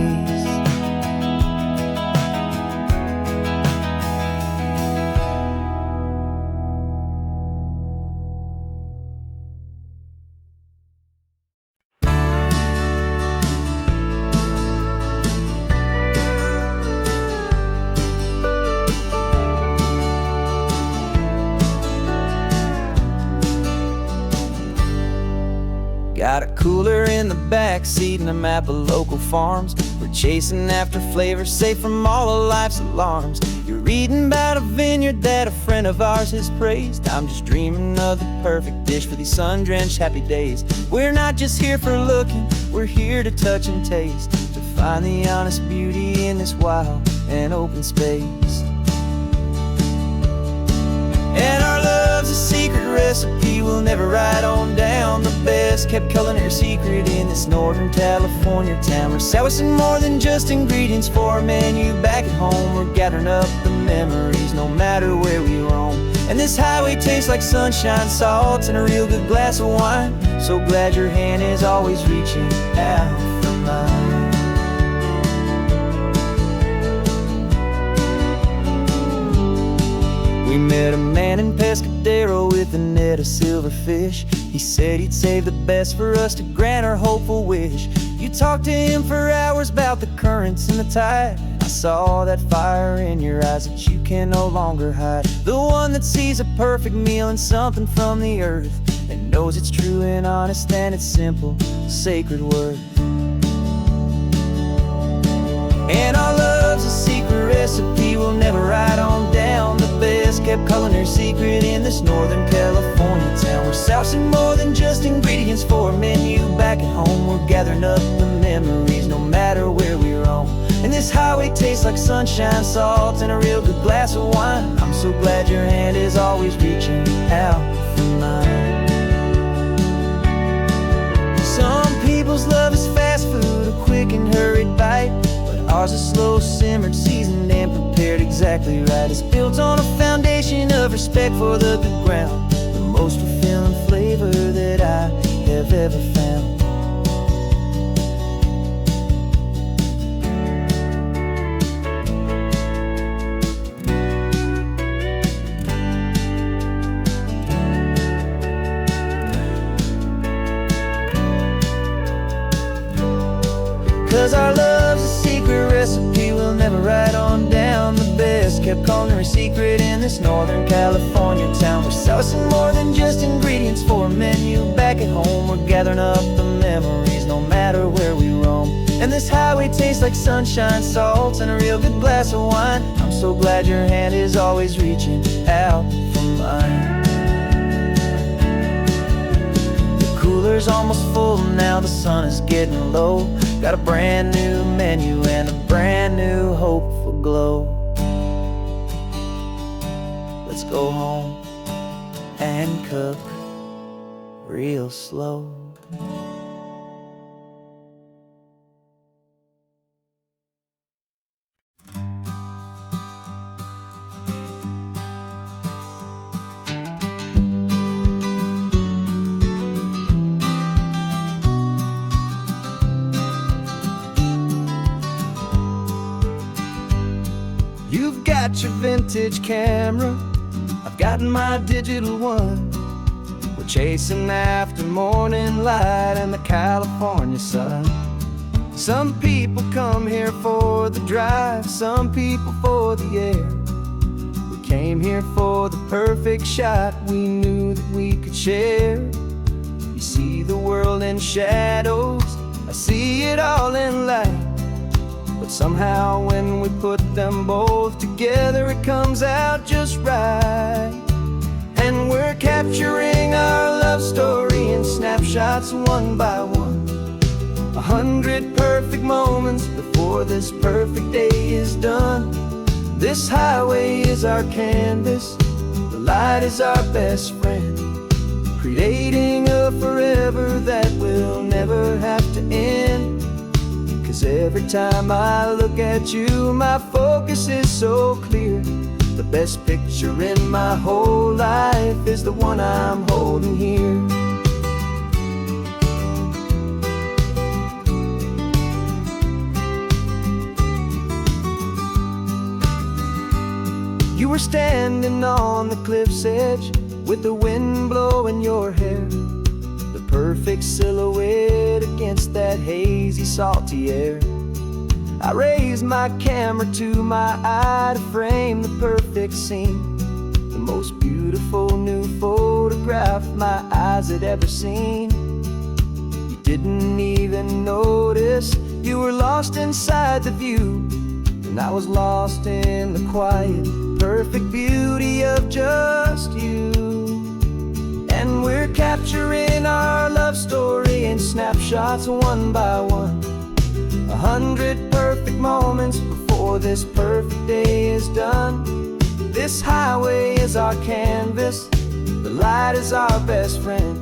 Got a cooler in the back seat and a map of local farms. We're chasing after flavors safe from all of life's alarms. You're reading about a vineyard that a friend of ours has praised. I'm just dreaming of the perfect dish for these sun-drenched happy days. We're not just here for looking, we're here to touch and taste, to find the honest beauty in this wild and open space. And our love's a secret recipe we'll never write on down. The best kept culinary secret in this Northern California town. We're selling more than just ingredients for a menu back at home. We're gathering up the memories no matter where we roam. And this highway tastes like sunshine, salt, and a real good glass of wine. So glad your hand is always reaching out for mine. ran in Pescadero with a net of silverfish. He said he'd save the best for us to grant our hopeful wish. You talked to him for hours about the currents and the tide. I saw that fire in your eyes that you can no longer hide. The one that sees a perfect meal and something from the earth, and knows it's true and honest and it's simple, sacred word. And our love's a secret recipe we'll never write on down. The best kept culinary secret in this Northern California town. We're sourcing more than just ingredients for a menu back at home. We're gathering up the memories no matter where we roam. And this highway tastes like sunshine, salt, and a real good glass of wine. I'm so glad your hand is always reaching out for mine. Some people's love is fast food, a quick and hurried bite. Ours is slow simmered, seasoned and prepared exactly right. It's built on a foundation of respect for the good ground, the most fulfilling flavor that I have ever found. 'Cause our love's a secret recipe we'll never write on down. The best kept culinary secret in this Northern California town. We're sourcing more than just ingredients for a menu back at home. We're gathering up the memories no matter where we roam. And this highway tastes like sunshine, salt, and a real good glass of wine. I'm so glad your hand is always reaching out for mine. The cooler's almost full now, the sun is getting low. Got a brand new menu and a brand new hopeful glow. Let's go home and cook real slow. You've got your vintage camera, I've got my digital one. We're chasing after morning light and the California sun. Some people come here for the drive, some people for the air. We came here for the perfect shot we knew that we could share. You see the world in shadows, I see it all in light. But somehow when we put them both together, it comes out just right. And we're capturing our love story in snapshots one by one. 100 perfect moments before this perfect day is done. This highway is our canvas, the light is our best friend, creating a forever that will never have to end. 'Cause every time I look at you, my focus is so clear. The best picture in my whole life is the one I'm holding here. You were standing on the cliff's edge with the wind blowing your hair, the perfect silhouette against that hazy, salty air. I raised my camera to my eye to frame the perfect scene, the most beautiful new photograph my eyes had ever seen. You didn't even notice you were lost inside the view, and I was lost in the quiet, perfect beauty of just you. And we're capturing our love story in snapshots one by one. 100 perfect moments before this perfect day is done. This highway is our canvas, the light is our best friend,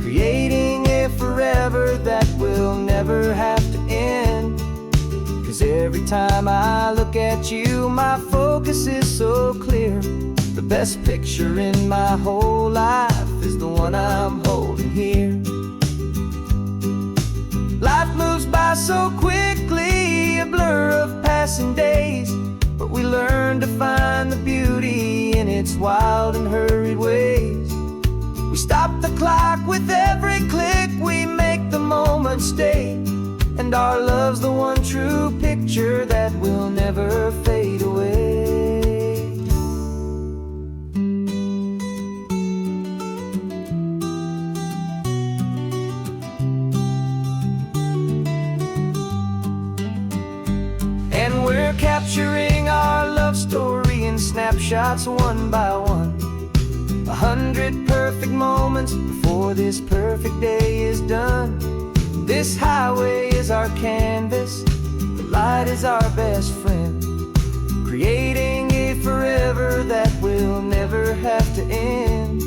creating a forever that will never have to end. 'Cause every time I look at you, my focus is so clear. The best picture in my whole life is the one I'm holding here. Life moves by so quickly, a blur of passing days, but we learn to find the beauty in it its wild and hurried ways. We stop the clock with every click, we make the moment stay. And our love's the one true picture that will never fade away. And we're capturing our love story in snapshots one by one. 100 perfect moments before this perfect day is done. This highway is our canvas, the light is our best friend, creating a forever that will never have to end.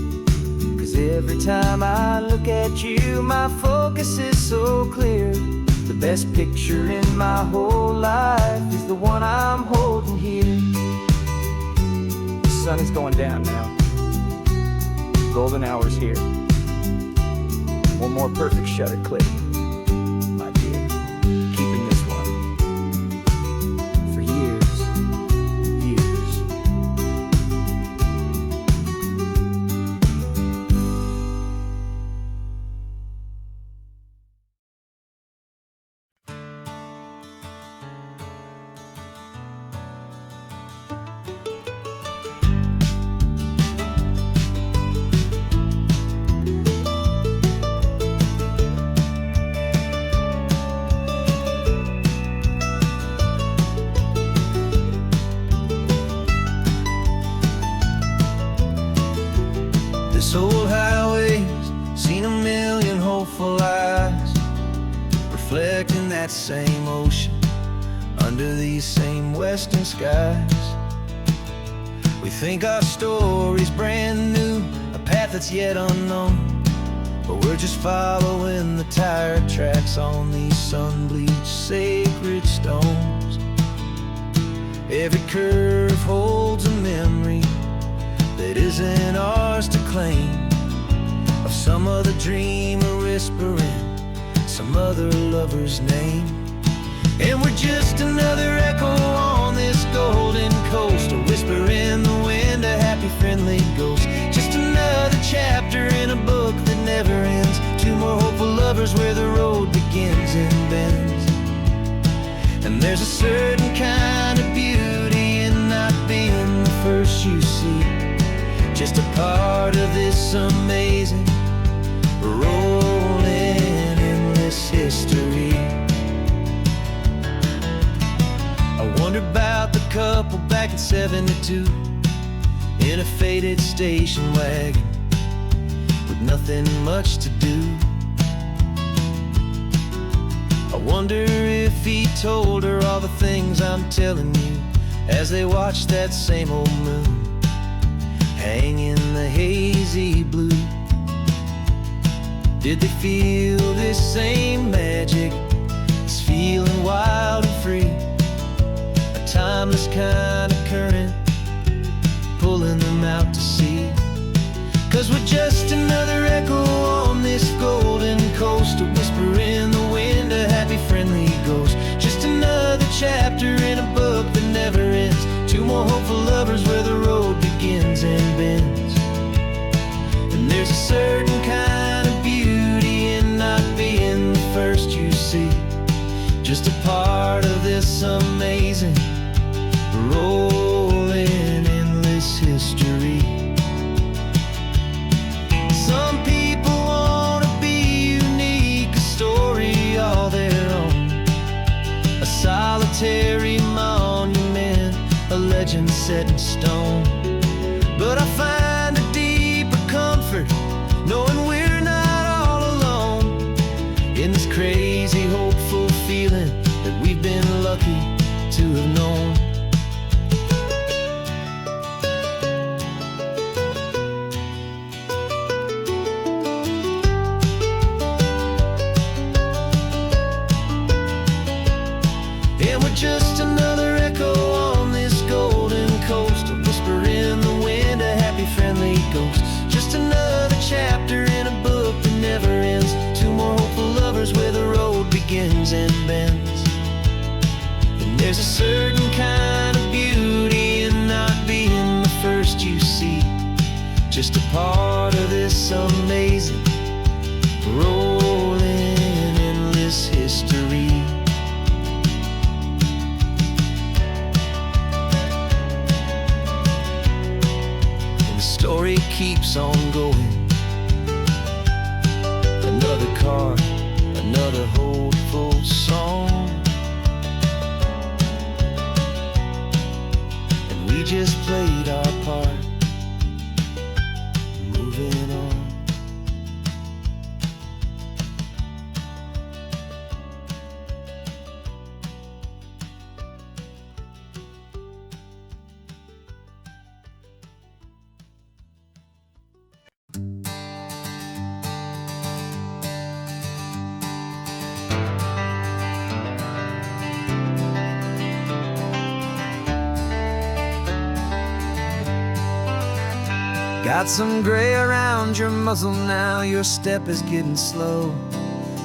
'Cause every time I look at you, my focus is so clear. The best picture in my whole life is the one I'm holding here. The sun is going down now. Golden hour's here. One more perfect shutter click, my dear. Keeping this one for years, years. This old highway's seen a million hopeful eyes, reflecting that same ocean under these same western skies. We think our story's brand new, a path that's yet unknown, but we're just following the tire tracks on these sun-bleached sacred stones. Every curve holds a memory that isn't ours to claim, of some other dreamer whispering some other lover's name. And we're just another echo on this golden coast, a whisper in the wind, a happy friendly ghost. Just another chapter in a book that never ends. Two more hopeful lovers where the road begins and bends. And there's a certain kind of beauty in not being the first you see, just a part of this amazing, rolling, endless history. I wonder about the couple back in '72 in a faded station wagon with nothing much to do. I wonder if he told her all the things I'm telling you as they watched that same old moon hang in the hazy blue. Did they feel this same magic, this feeling wild and free, a timeless kind of current pulling them out to sea? 'Cause we're just another echo on this golden coast, a whisper in the wind, a happy friendly ghost. Just another chapter in a book that never ends. Two more hopeful lovers where the road begins and bends. And there's a certain kind of beauty in not being the first you see, just a part of this amazing, rolling, endless history. Some people want to be unique, a story all their own, a solitary monument, a legend set in stone. But I find a deeper comfort knowing we're not all alone in this crazy, hopeful feeling that we've been lucky to have known. And we're just another echo on this golden coast, a whisper in the wind, a happy friendly ghost. Just another chapter in a book that never ends. Two more hopeful lovers where the road begins and bends. And there's a certain kind of beauty in not being the first you see, just a part of this amazing, rolling, endless history. And the story keeps on going. Another card, another hopeful song, and we just played our part, moving on. Got some gray around your muzzle now, your step is getting slow,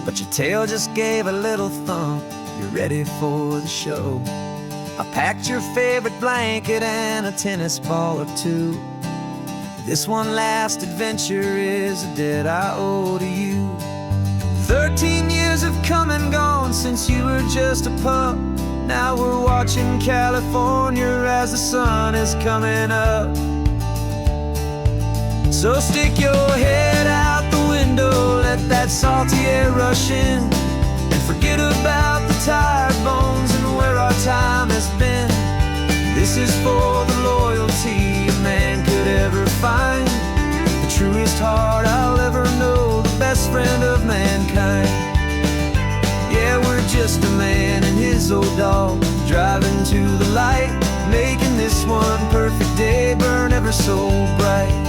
but your tail just gave a little thump, you're ready for the show. I packed your favorite blanket and a tennis ball or two. This one last adventure is a debt I owe to you. 13 years have come and gone since you were just a pup. Now we're watching California as the sun is coming up. So stick your head out the window, let that salty air rush in, and forget about the tired bones and where our time has been. This is for the loyalty a man could ever find, the truest heart I'll ever know, the best friend of mankind. Yeah, we're just a man and his old dog, driving to the light, making this one perfect day burn ever so bright.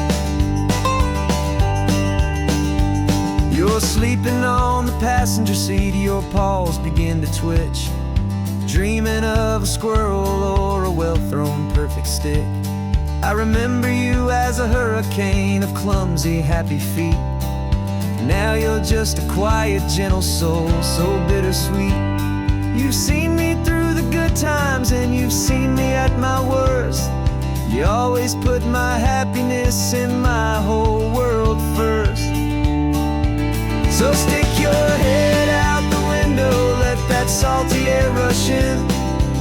You're sleeping on the passenger seat, your paws begin to twitch, dreaming of a squirrel or a well-thrown perfect stick. I remember you as a hurricane of clumsy, happy feet. Now you're just a quiet, gentle soul, so bittersweet. You've seen me through the good times and you've seen me at my worst. You always put my happiness in my whole world first. So stick your head out the window, let that salty air rush in,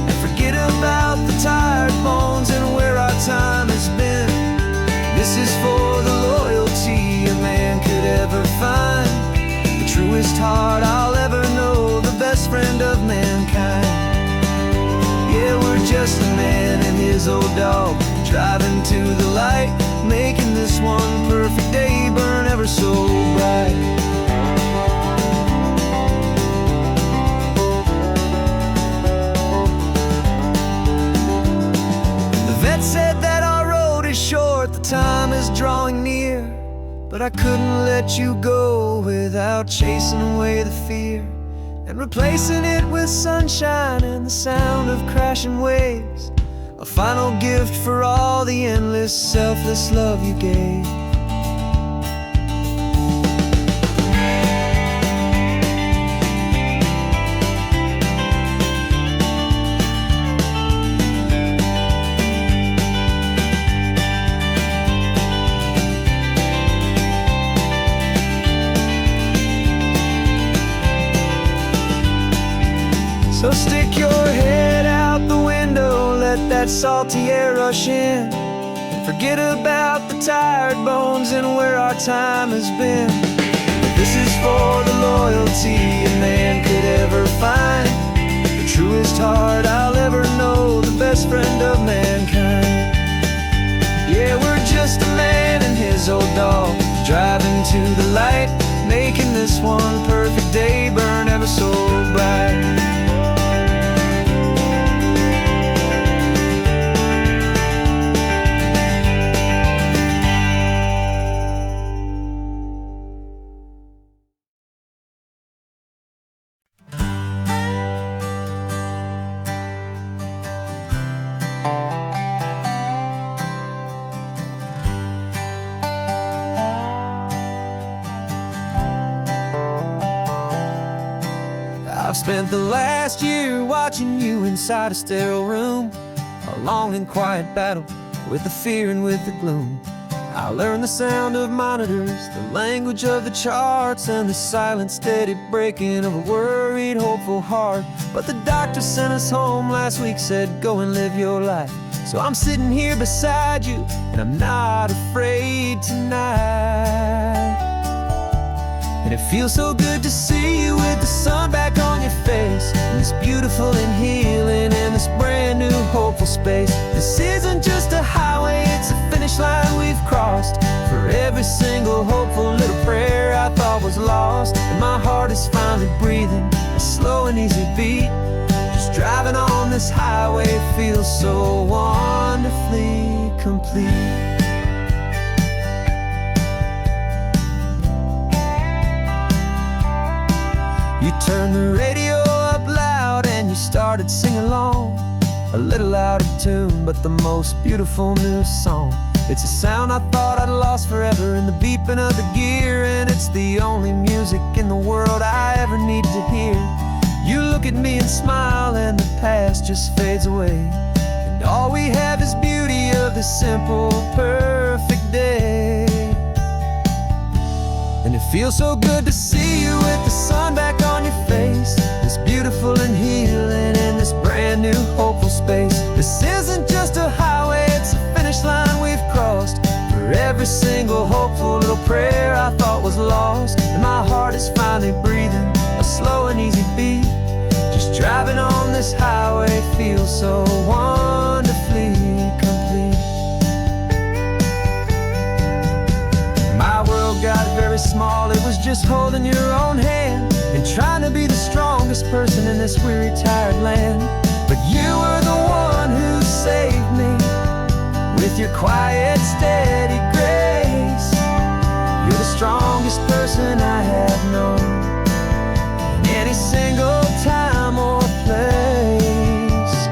and forget about the tired bones and where our time has been. This is for the loyalty a man could ever find, the truest heart I'll ever know, the best friend of mankind. Yeah, we're just a man and his old dog, driving to the light, making this one perfect day burn ever so bright. Said that our road is short, the time is drawing near, but I couldn't let you go without chasing away the fear and replacing it with sunshine and the sound of crashing waves, a final gift for all the endless, selfless love you gave. So stick your head out the window, let that salty air rush in, and forget about the tired bones and where our time has been. This is for the loyalty a man could ever find, the truest heart I'll ever know, the best friend of mankind. Yeah, we're just a man and his old dog, driving to the light, making this one perfect day burn ever so bright. I've spent the last year watching you inside a sterile room, a long and quiet battle with the fear and with the gloom. I learned the sound of monitors, the language of the charts, and the silent, steady breaking of a worried, hopeful heart. But the doctor sent us home last week, said, go and live your life. So I'm sitting here beside you, and I'm not afraid tonight. And it feels so good to see you with the sun back on your face, and this beautiful and healing in this brand new hopeful space. This isn't just a highway, it's a finish line we've crossed. For every single hopeful little prayer I thought was lost, and my heart is finally breathing a slow and easy beat. Just driving on this highway feels so wonderfully complete. You turned the radio up loud and you started singing along, a little out of tune, but the most beautiful new song. It's a sound I thought I'd lost forever in the beeping of the gear, and it's the only music in the world I ever need to hear. You look at me and smile, and the past just fades away, and all we have is beauty of this simple, perfect day. And it feels so good to see you with the sun back on your face, this beautiful and healing in this brand new hopeful space. This isn't just a highway, it's a finish line we've crossed. For every single hopeful little prayer I thought was lost, and my heart is finally breathing a slow and easy beat. Just driving on this highway feels so wonderfully complete. My world got very small, it was just holding your own hand and trying to be the strongest person in this weary, tired land. But you were the one who saved me with your quiet, steady grace. You're the strongest person I have known in any single time or place.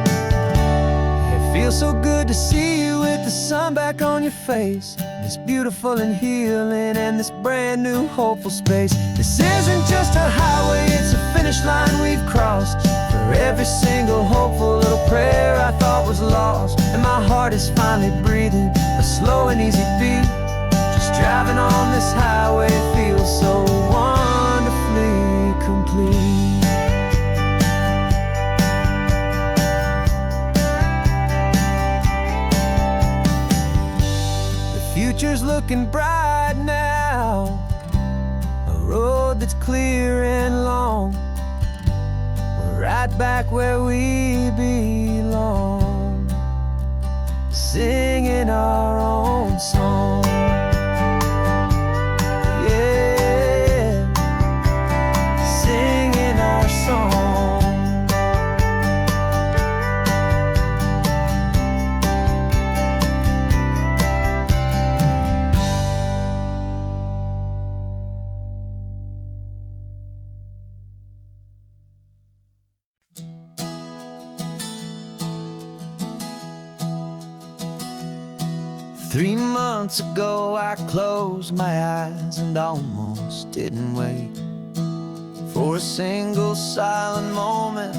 It feels so good to see you with the sun back on your face, this beautiful and healing and this brand new hopeful space. This isn't just a highway, it's a finish line we've crossed. For every single hopeful little prayer I thought was lost, and my heart is finally breathing a slow and easy beat. Just driving on this highway feels so wonderfully complete. Future's looking bright now, a road that's clear and long. We're right back where we belong, singing our own song. Yeah, singing our song. Three months ago I closed my eyes and almost didn't wait for a single silent moment.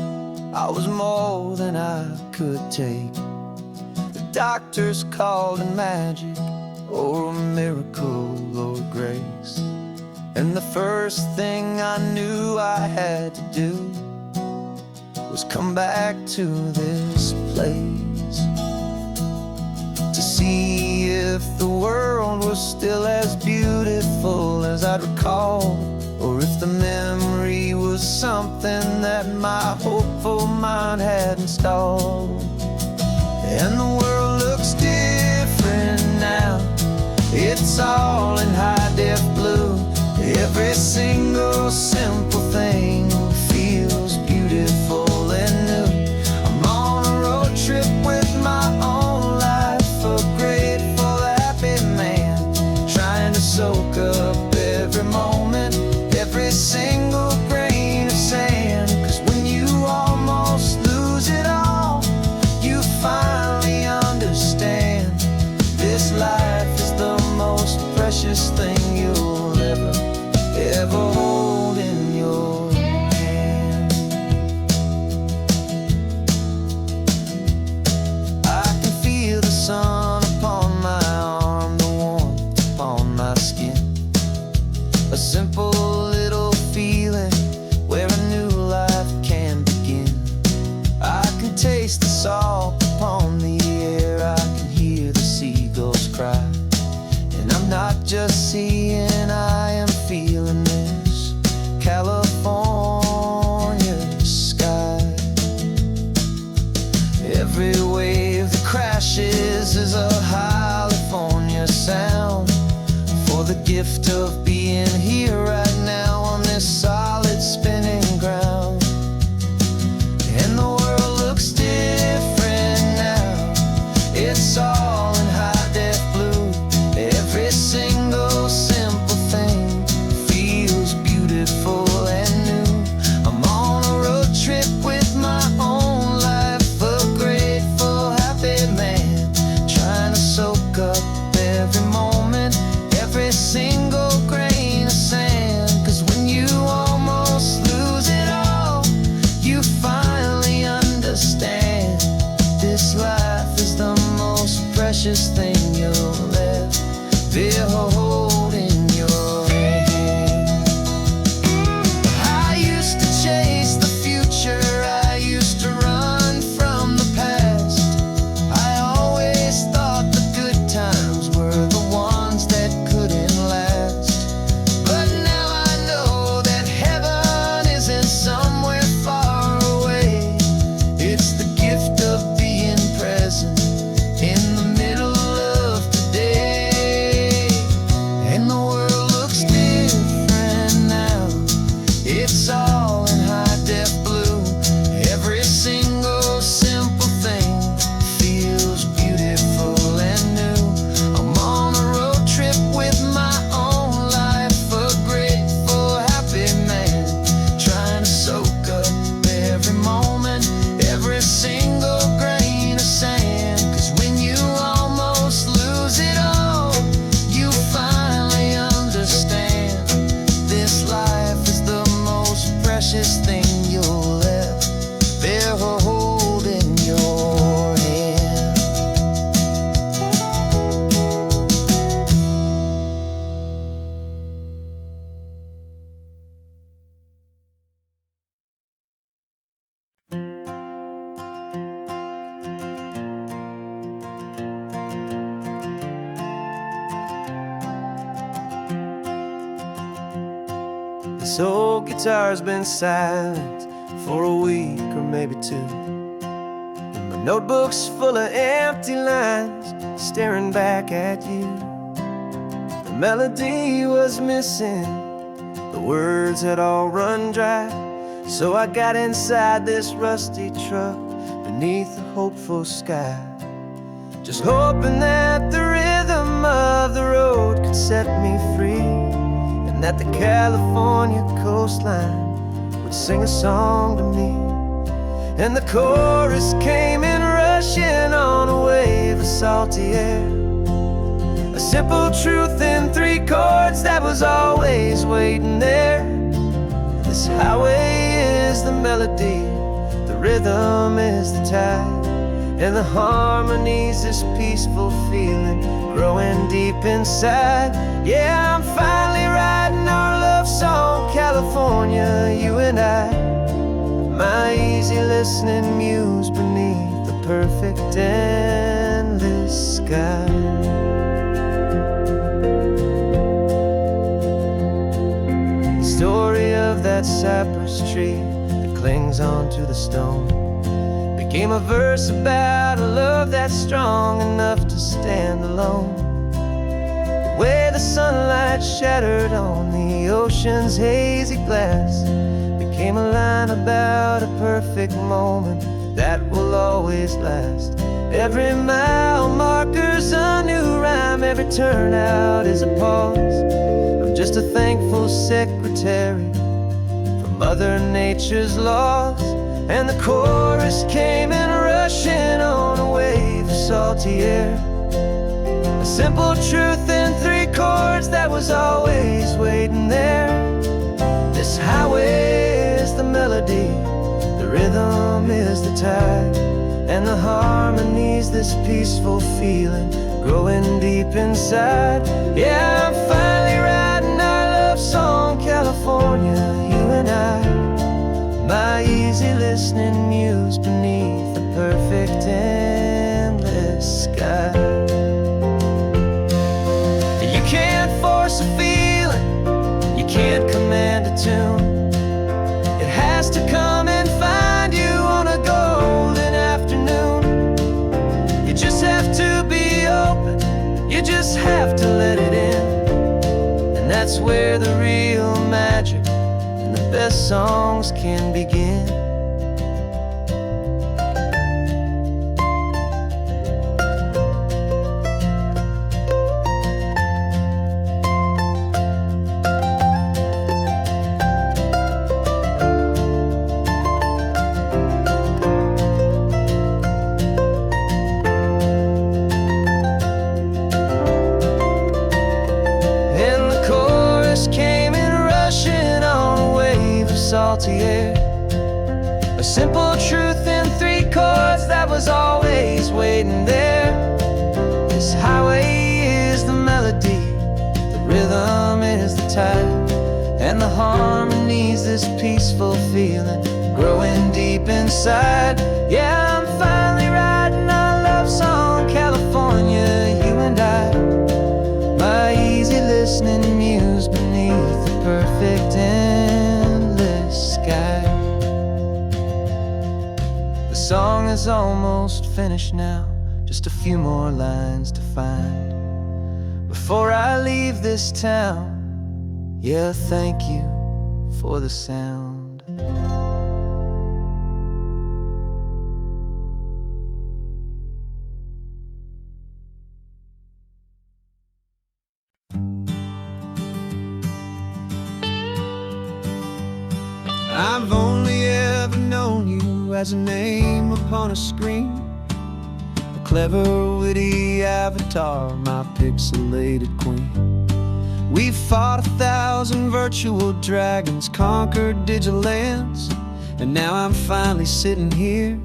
I was more than I could take. The doctors called it magic, or a miracle, or grace. And the first thing I knew I had to do was come back to this place, to see if the world was still as beautiful as I'd recall, or if the memory was something that my hopeful mind had installed. And the world looks different now, it's all in high-def blue. Every single simple thing feels beautiful and new. I'm on a road trip with my own life, a grateful, happy man, trying to soak up every moment, every single grain of sand. 'Cause when you almost lose it all, you finally understand this life is the most precious thing you'll ever hold in your salt upon the air. I can hear the seagulls cry, and I'm not just seeing, I am feeling this California sky. Every wave that crashes is a California sound, for the gift of being here right now on this solid spinning ground. And the world looks different now, it's all in high-def blue. Every single simple thing feels beautiful and new. I'm on a road trip with my own life, a grateful, happy man, trying to soak up every moment, every single grain of sand. 'Cause when you almost lose it all, you finally understand this life is the most precious thing you'll ever hold in your hand. I used to chase the future, I used to run from the past. I always thought the good times were the ones that couldn't last. But now I know that heaven isn't somewhere far away. It's the gift of being present in the middle of today. And the world looks different now, it's all in high-def blue. Every single simple thing feels beautiful and new. I'm on a road trip with my own life, a grateful, happy man, trying to soak up every moment, every single grain of sand. 'Cause when you almost lose it all, you finally understand this life is the most precious thing you'll ever hold in your hand. This old guitar's been silent for a week or maybe two, and my notebook's full of empty lines staring back at you. The melody was missing, the words had all run dry. So I got inside this rusty truck beneath a hopeful sky, just hoping that the rhythm of the road could set me free, and that the California coastline would sing a song to me. And the chorus came in rushing on a wave of salty air, a simple truth in 3 chords that was always waiting there. This highway is the melody, the rhythm is the tide, and the harmony's this peaceful feeling growing deep inside. Yeah, I'm finally writing our love song, California, you and I, my easy listening muse beneath the perfect endless sky. The story of that cypress tree that clings onto the stone became a verse about a love that's strong enough to stand alone. The way the sunlight shattered on the ocean's hazy glass became a line about a perfect moment that will always last. Every mile marker's a new rhyme, every turnout is a pause. I'm just a thankful secretary for Mother Nature's laws. And the chorus came in rushing on a wave of salty air, a simple truth in 3 chords that was always waiting there. This highway is the melody, the rhythm is the tide, and the harmony's this peaceful feeling growing deep inside. Yeah, I'm finally writing our love song, California, you and I, my easy listening muse beneath the perfect where the real magic and the best songs can begin. Salty air, a simple truth in 3 chords that was always waiting there. This highway is the melody, the rhythm is the tide, and the harmony's this peaceful feeling growing deep inside. Yeah, I'm finally writing our love song, California, you and I. My easy listening muse beneath the perfect sky. The song is almost finished now, just a few more lines to find before I leave this town. Yeah, thank you for the sound. I've only ever known you as a name upon a screen, a clever, witty avatar, my pixelated queen. We've fought 1,000 virtual dragons, conquered digital lands, and now I'm finally sitting here,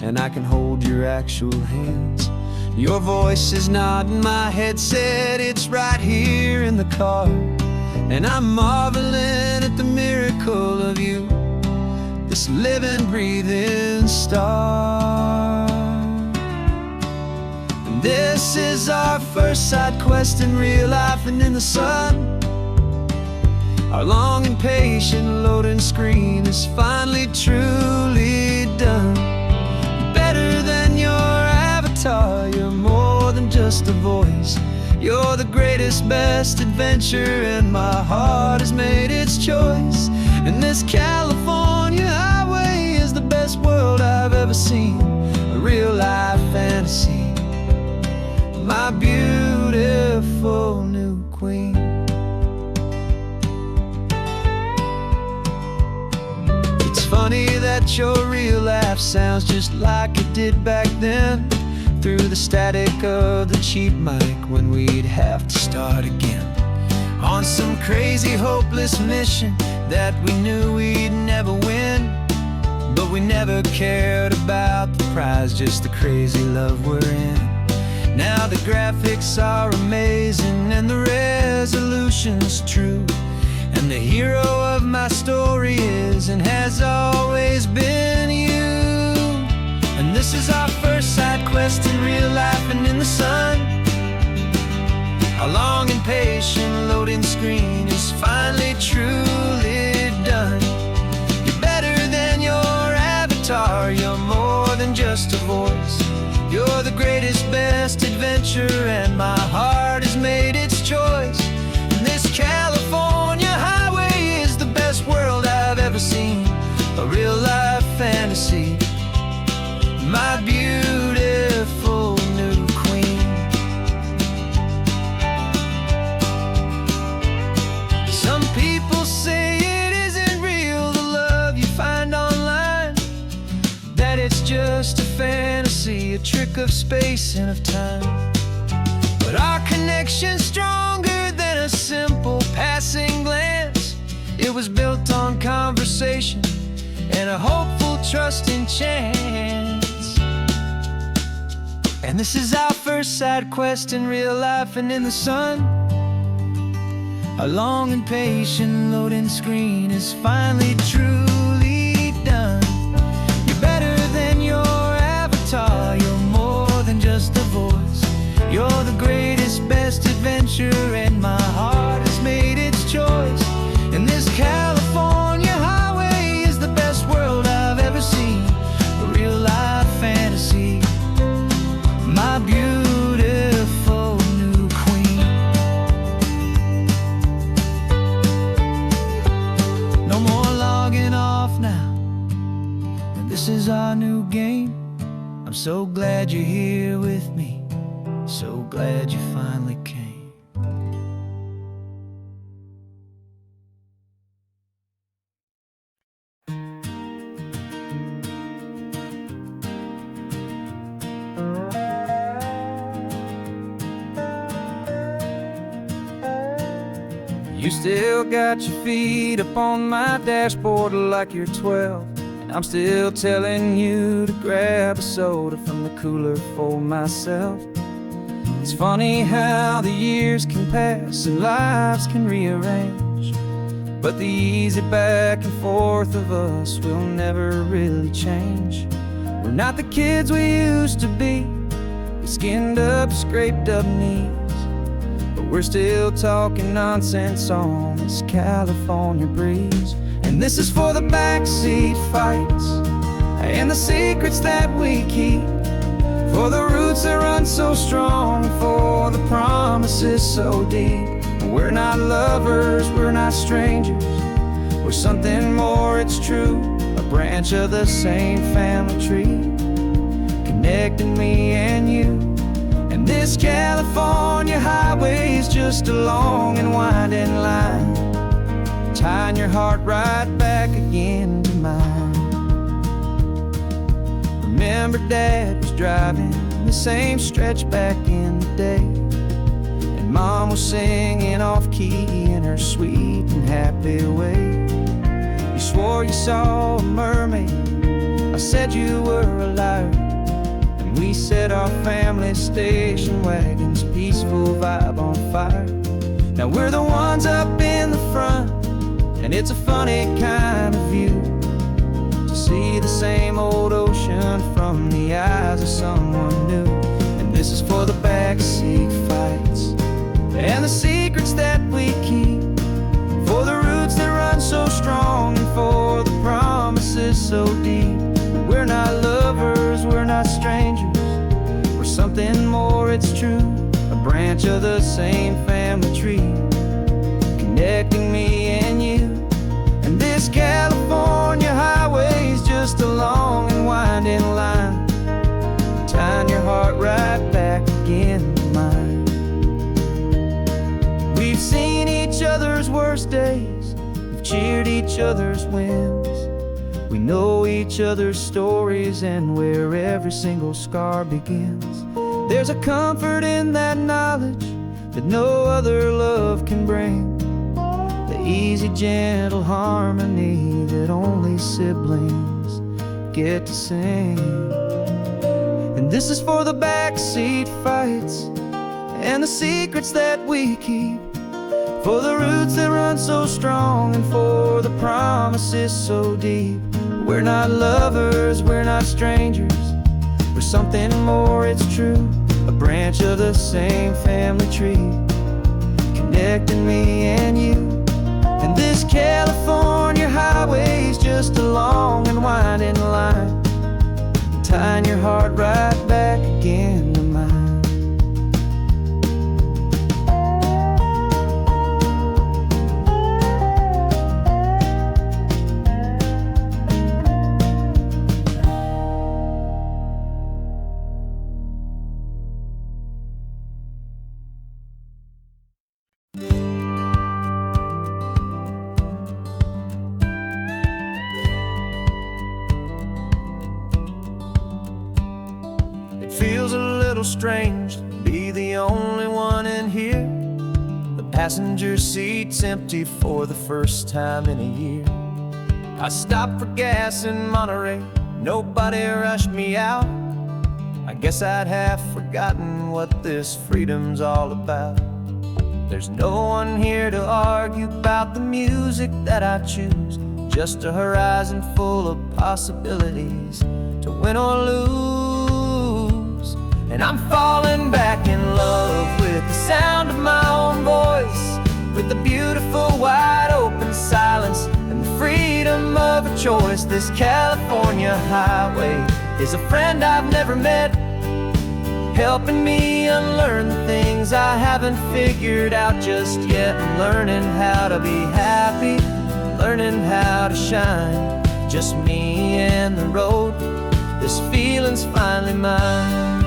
and I can hold your actual hands. Your voice is not in my headset, it's right here in the car, and I'm marveling at the miracle of you, this living, breathing star. And this is our first side quest in real life and in the sun. Our long and patient loading screen is finally truly done. Better than your avatar, you're more than just a voice. You're the greatest, best adventure, and my heart has made its choice. And this California highway is the best world I've ever seen, a real-life fantasy, my beautiful new queen. It's funny that your real life sounds just like it did back then, through the static of the cheap mic when we'd have to start again, on some crazy hopeless mission that we knew we'd never win. But we never cared about the prize, just the crazy love we're in. Now the graphics are amazing and the resolution's true, and the hero of my story is and has always been you. And this is our first side quest in real life and in the sun. Our long and patient loading screen is finally truly done. You're better than your avatar, you're more than just a voice. You're the greatest, best adventure, and my heart has made its choice. And this California highway is the best world I've ever seen, a real-life fantasy, my beautiful new queen. Some people say it isn't real, the love you find online, that it's just a fantasy, a trick of space and of time. But our connection's stronger than a simple passing glance. It was built on conversation and a hopeful, trusting chance. And this is our first side quest in real life and in the sun. Our long and patient loading screen is finally truly done. You're better than your avatar, you're more than just a voice. You're the greatest, best adventure, and my heart has made its choice. And this California highway is the best world I've ever seen, a real-life fantasy, my beautiful new queen. so glad you're here with me, so glad you finally came. You still got your feet up on my dashboard like you're 12, and I'm still telling you to grab a soda from the cooler for myself. It's funny how the years can pass and lives can rearrange, but the easy back and forth of us will never really change. We're not the kids we used to be, with skinned up, scraped up knees, but we're still talking nonsense on this California breeze. And this is for the backseat fights and the secrets that we keep, for the roots that run so strong, for the promises so deep. We're not lovers, we're not strangers, we're something more, it's true. A branch of the same family tree, connecting me and you. And this California highway is just a long and winding line, tying your heart right back again to mine. Remember Dad was driving the same stretch back in the day, and Mom was singing off-key in her sweet and happy way. You swore you saw a mermaid, I said you were a liar, and we set our family station wagon's peaceful vibe on fire. Now we're the ones up in the front, and it's a funny kind of view to see the same old ocean from the eyes of someone new. And this is for the backseat fights and the secrets that we keep, for the roots that run so strong, and for the promises so deep. We're not lovers, we're not strangers, we're something more, it's true. A branch of the same family tree, connecting me and you. And this California highway is just a long and winding line, tying your heart right back again to mine. We've seen each other's worst days, we've cheered each other's wins, we know each other's stories and where every single scar begins. There's a comfort in that knowledge that no other love can bring, the easy, gentle harmony that only siblings get to sing. And this is for the backseat fights and the secrets that we keep, for the roots that run so strong, and for the promises so deep. We're not lovers, we're not strangers, we're something more, it's true. A branch of the same family tree, connecting me and you. And this California highway is just a long and winding line, tying your heart right back again to mine. Feels a little strange to be the only one in here. The passenger seat's empty for the first time in a year. I stopped for gas in Monterey, nobody rushed me out. I guess I'd half forgotten what this freedom's all about. There's no one here to argue about the music that I choose, just a horizon full of possibilities to win or lose. And I'm falling back in love with the sound of my own voice, with the beautiful wide open silence and the freedom of a choice. This California highway is a friend I've never met, helping me unlearn the things I haven't figured out just yet. I'm learning how to be happy, learning how to shine, just me and the road. this feeling's finally mine.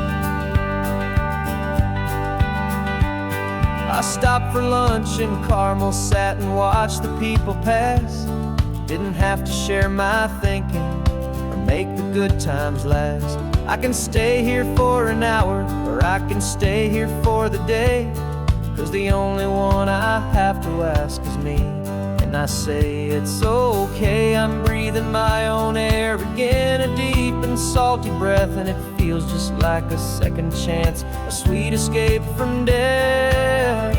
I stopped for lunch in Carmel, sat and watched the people pass. Didn't have to share my thinking or make the good times last. I can stay here for an hour, or I can stay here for the day, 'cause the only one I have to ask is me. And I say it's okay, I'm breathing my own air again, a deep and salty breath, and it feels just like a second chance, a sweet escape from death.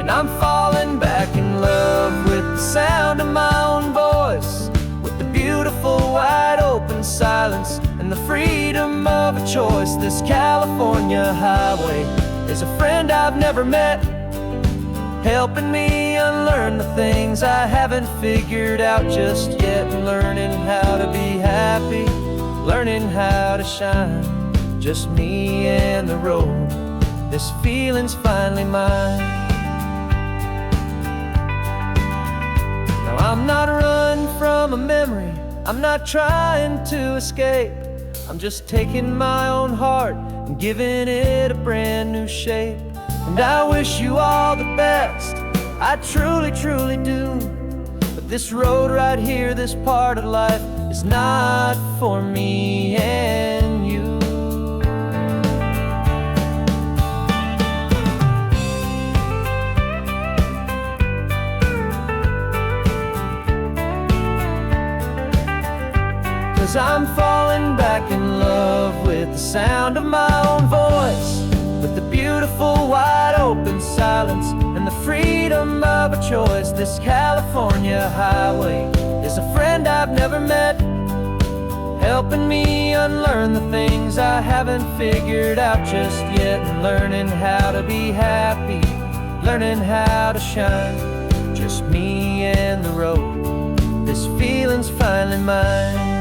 And I'm falling back in love with the sound of my own voice, with the beautiful wide open silence and the freedom of a choice. This California highway is a friend I've never met, helping me unlearn the things I haven't figured out just yet, and learning how to be happy, learning how to shine, just me and the road. This feeling's finally mine. Now I'm not running from a memory, I'm not trying to escape, I'm just taking my own heart and giving it a brand new shape. And I wish you all the best, I truly, truly do. But this road right here, this part of life, is not for me and you. 'Cause I'm falling back in love with the sound of my own voice, with the beautiful wide open silence and the freedom of a choice. This California highway is a friend I've never met, helping me unlearn the things I haven't figured out just yet, and learning how to be happy, learning how to shine, just me and the road. This feeling's finally mine.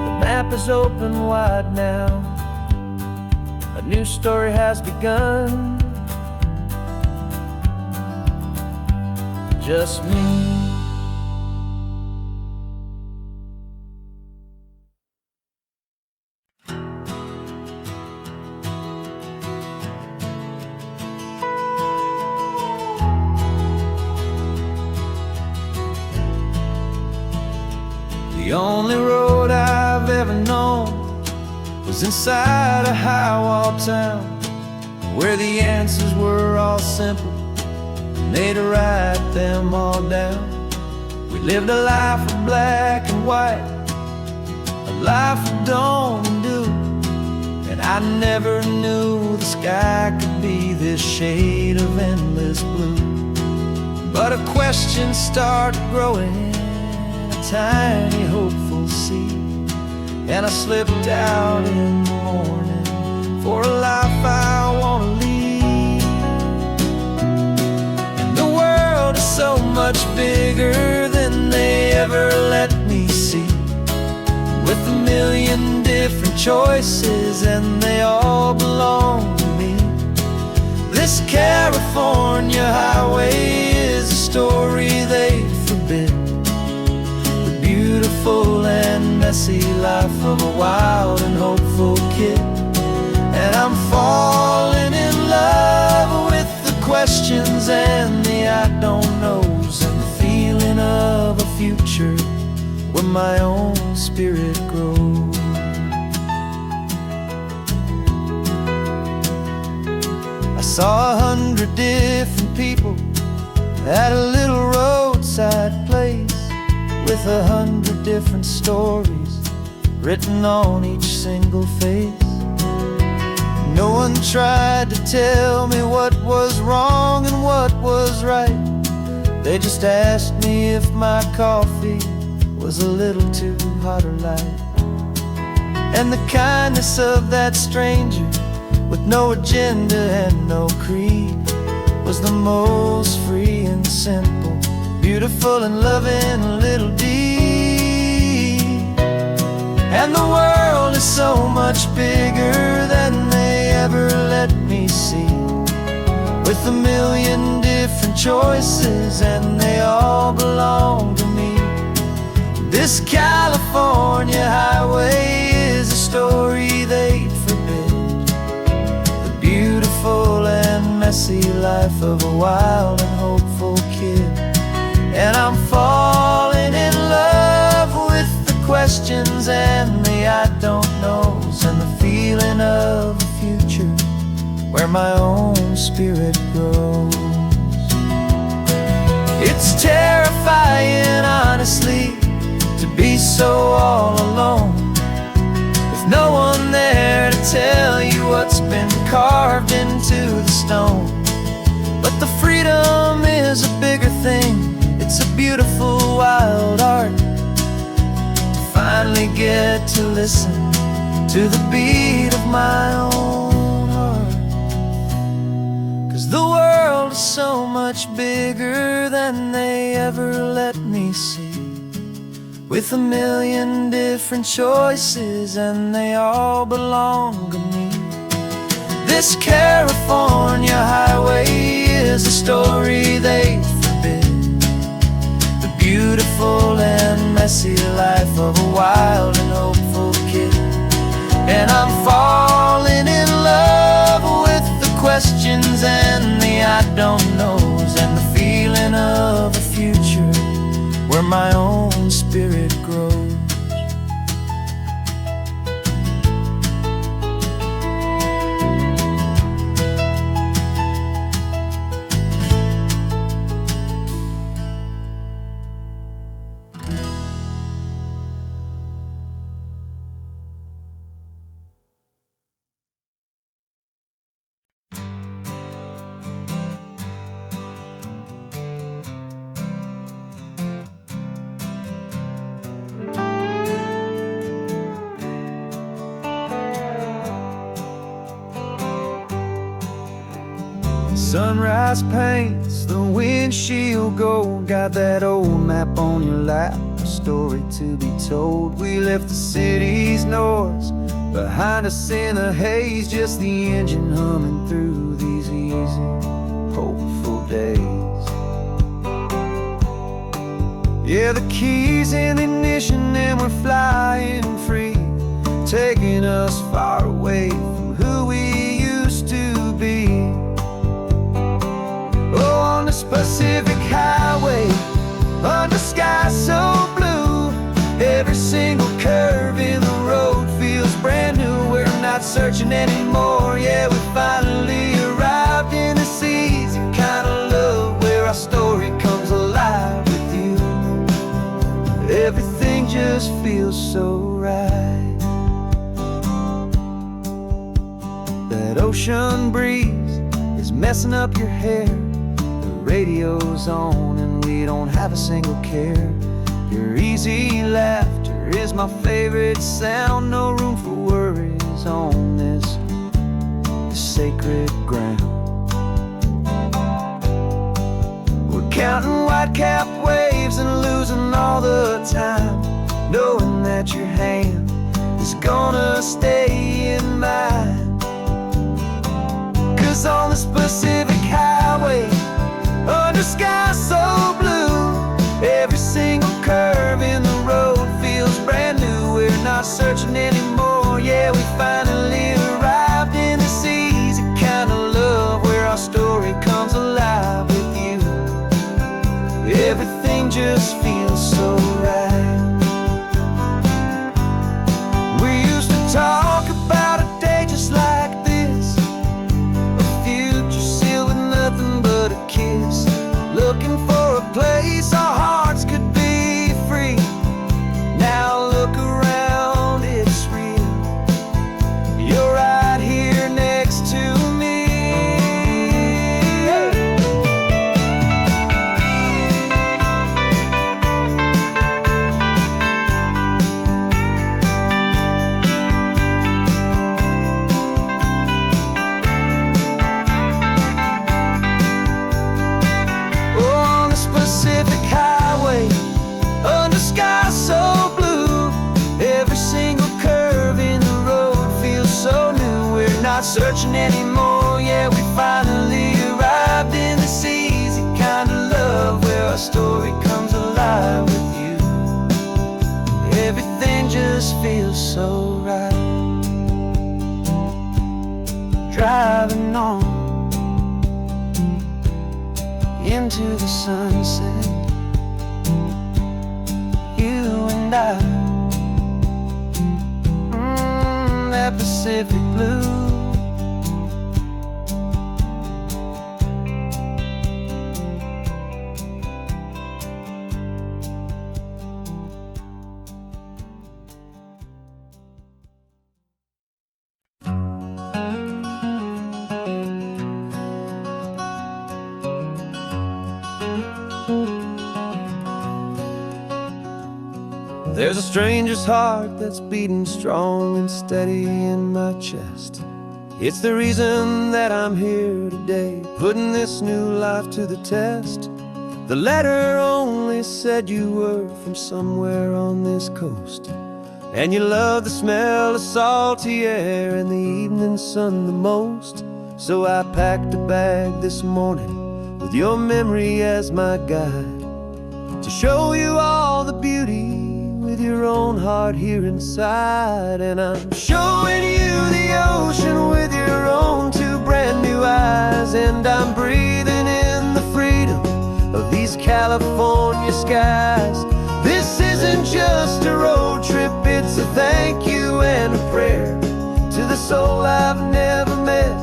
The map is open wide now, a new story has begun, just me. The only road I've ever known was inside a high-wall town, where the answers were all simple and they'd write them all down. We lived a life of black and white, a life of dawn and dew, and I never knew the sky could be this shade of endless blue. But a question started growing, tiny hopeful seed, and I slipped out in the morning for a life I want to lead. And the world is so much bigger than they ever let me see, with a million different choices and they all belong to me. This California highway is a story they forbid, beautiful and messy life of a wild and hopeful kid. And I'm falling in love with the questions and the I don't knows, and the feeling of a future where my own spirit grows. I saw 100 different people at a little roadside place, with 100 different stories written on each single face. No one tried to tell me what was wrong and what was right. They just asked me if my coffee was a little too hot or light. And the kindness of that stranger, with no agenda and no creed, was the most free and simple, beautiful and loving little deed. And the world is so much bigger than they ever let me see, with a million different choices and they all belong to me. This California highway is a story they'd forbid, the beautiful and messy life of a wild and hopeful kid. And I'm falling in love with the questions and the I don't knows, and the feeling of a future where my own spirit grows. It's terrifying, honestly, to be so all alone, with no one there to tell you what's been carved into the stone. But the freedom is a bigger thing. It's a beautiful wild art to finally get to listen to the beat of my own heart. 'Cause the world is so much bigger than they ever let me see, with a million different choices and they all belong to me. This California highway is a story they forbid, the beautiful and messy life of a wild and hopeful kid. And I'm falling in love with the questions and the I don't knows, and the feeling of a future where my own spirit grows. Sunrise paints the windshield gold, got that old map on your lap, a story to be told. We left the city's noise behind us in the haze, just the engine humming through these easy, hopeful days. Yeah, the keys in the ignition and we're flying free, taking us far away from who we used to be. Oh, on this Pacific highway, under sky so blue, every single curve in the road feels brand new. We're not searching anymore, yeah, we finally arrived in this easy kind of love where our story comes alive with you. Everything just feels so right. That ocean breeze is messing up your hair, radio's on and we don't have a single care. Your easy laughter is my favorite sound, no room for worries on this sacred ground. We're counting white-capped waves and losing all the time, knowing that your hand is gonna stay in mine. 'Cause on this Pacific highway, under sky so blue, every single curve in the road feels brand new. We're not searching anymore, yeah, we finally arrived in this easy kind of love where our story comes alive with you. Everything just feels so right. We used to talk about a day just like this, a future sealed with nothing but a kiss, looking for a place our hearts could be free. Now look around, it's real. You're right here next to me. Pacific highway, under sky so blue, every single curve in the road feels so new. We're not searching anymore, yeah, we finally arrived in this easy kind of love where our story comes alive with you. just feels so right. Driving on into the sunset, you and I, that Pacific blue. There's a stranger's heart that's beating strong and steady in my chest. It's the reason that I'm here today, putting this new life to the test. The letter only said you were from somewhere on this coast, and you love the smell of salty air and the evening sun the most. So I packed a bag this morning with your memory as my guide, to show you all the beauty with your own heart here inside. And I'm showing you the ocean with your own two brand new eyes, and I'm breathing in the freedom of these California skies. This isn't just a road trip, it's a thank you and a prayer to the soul I've never met,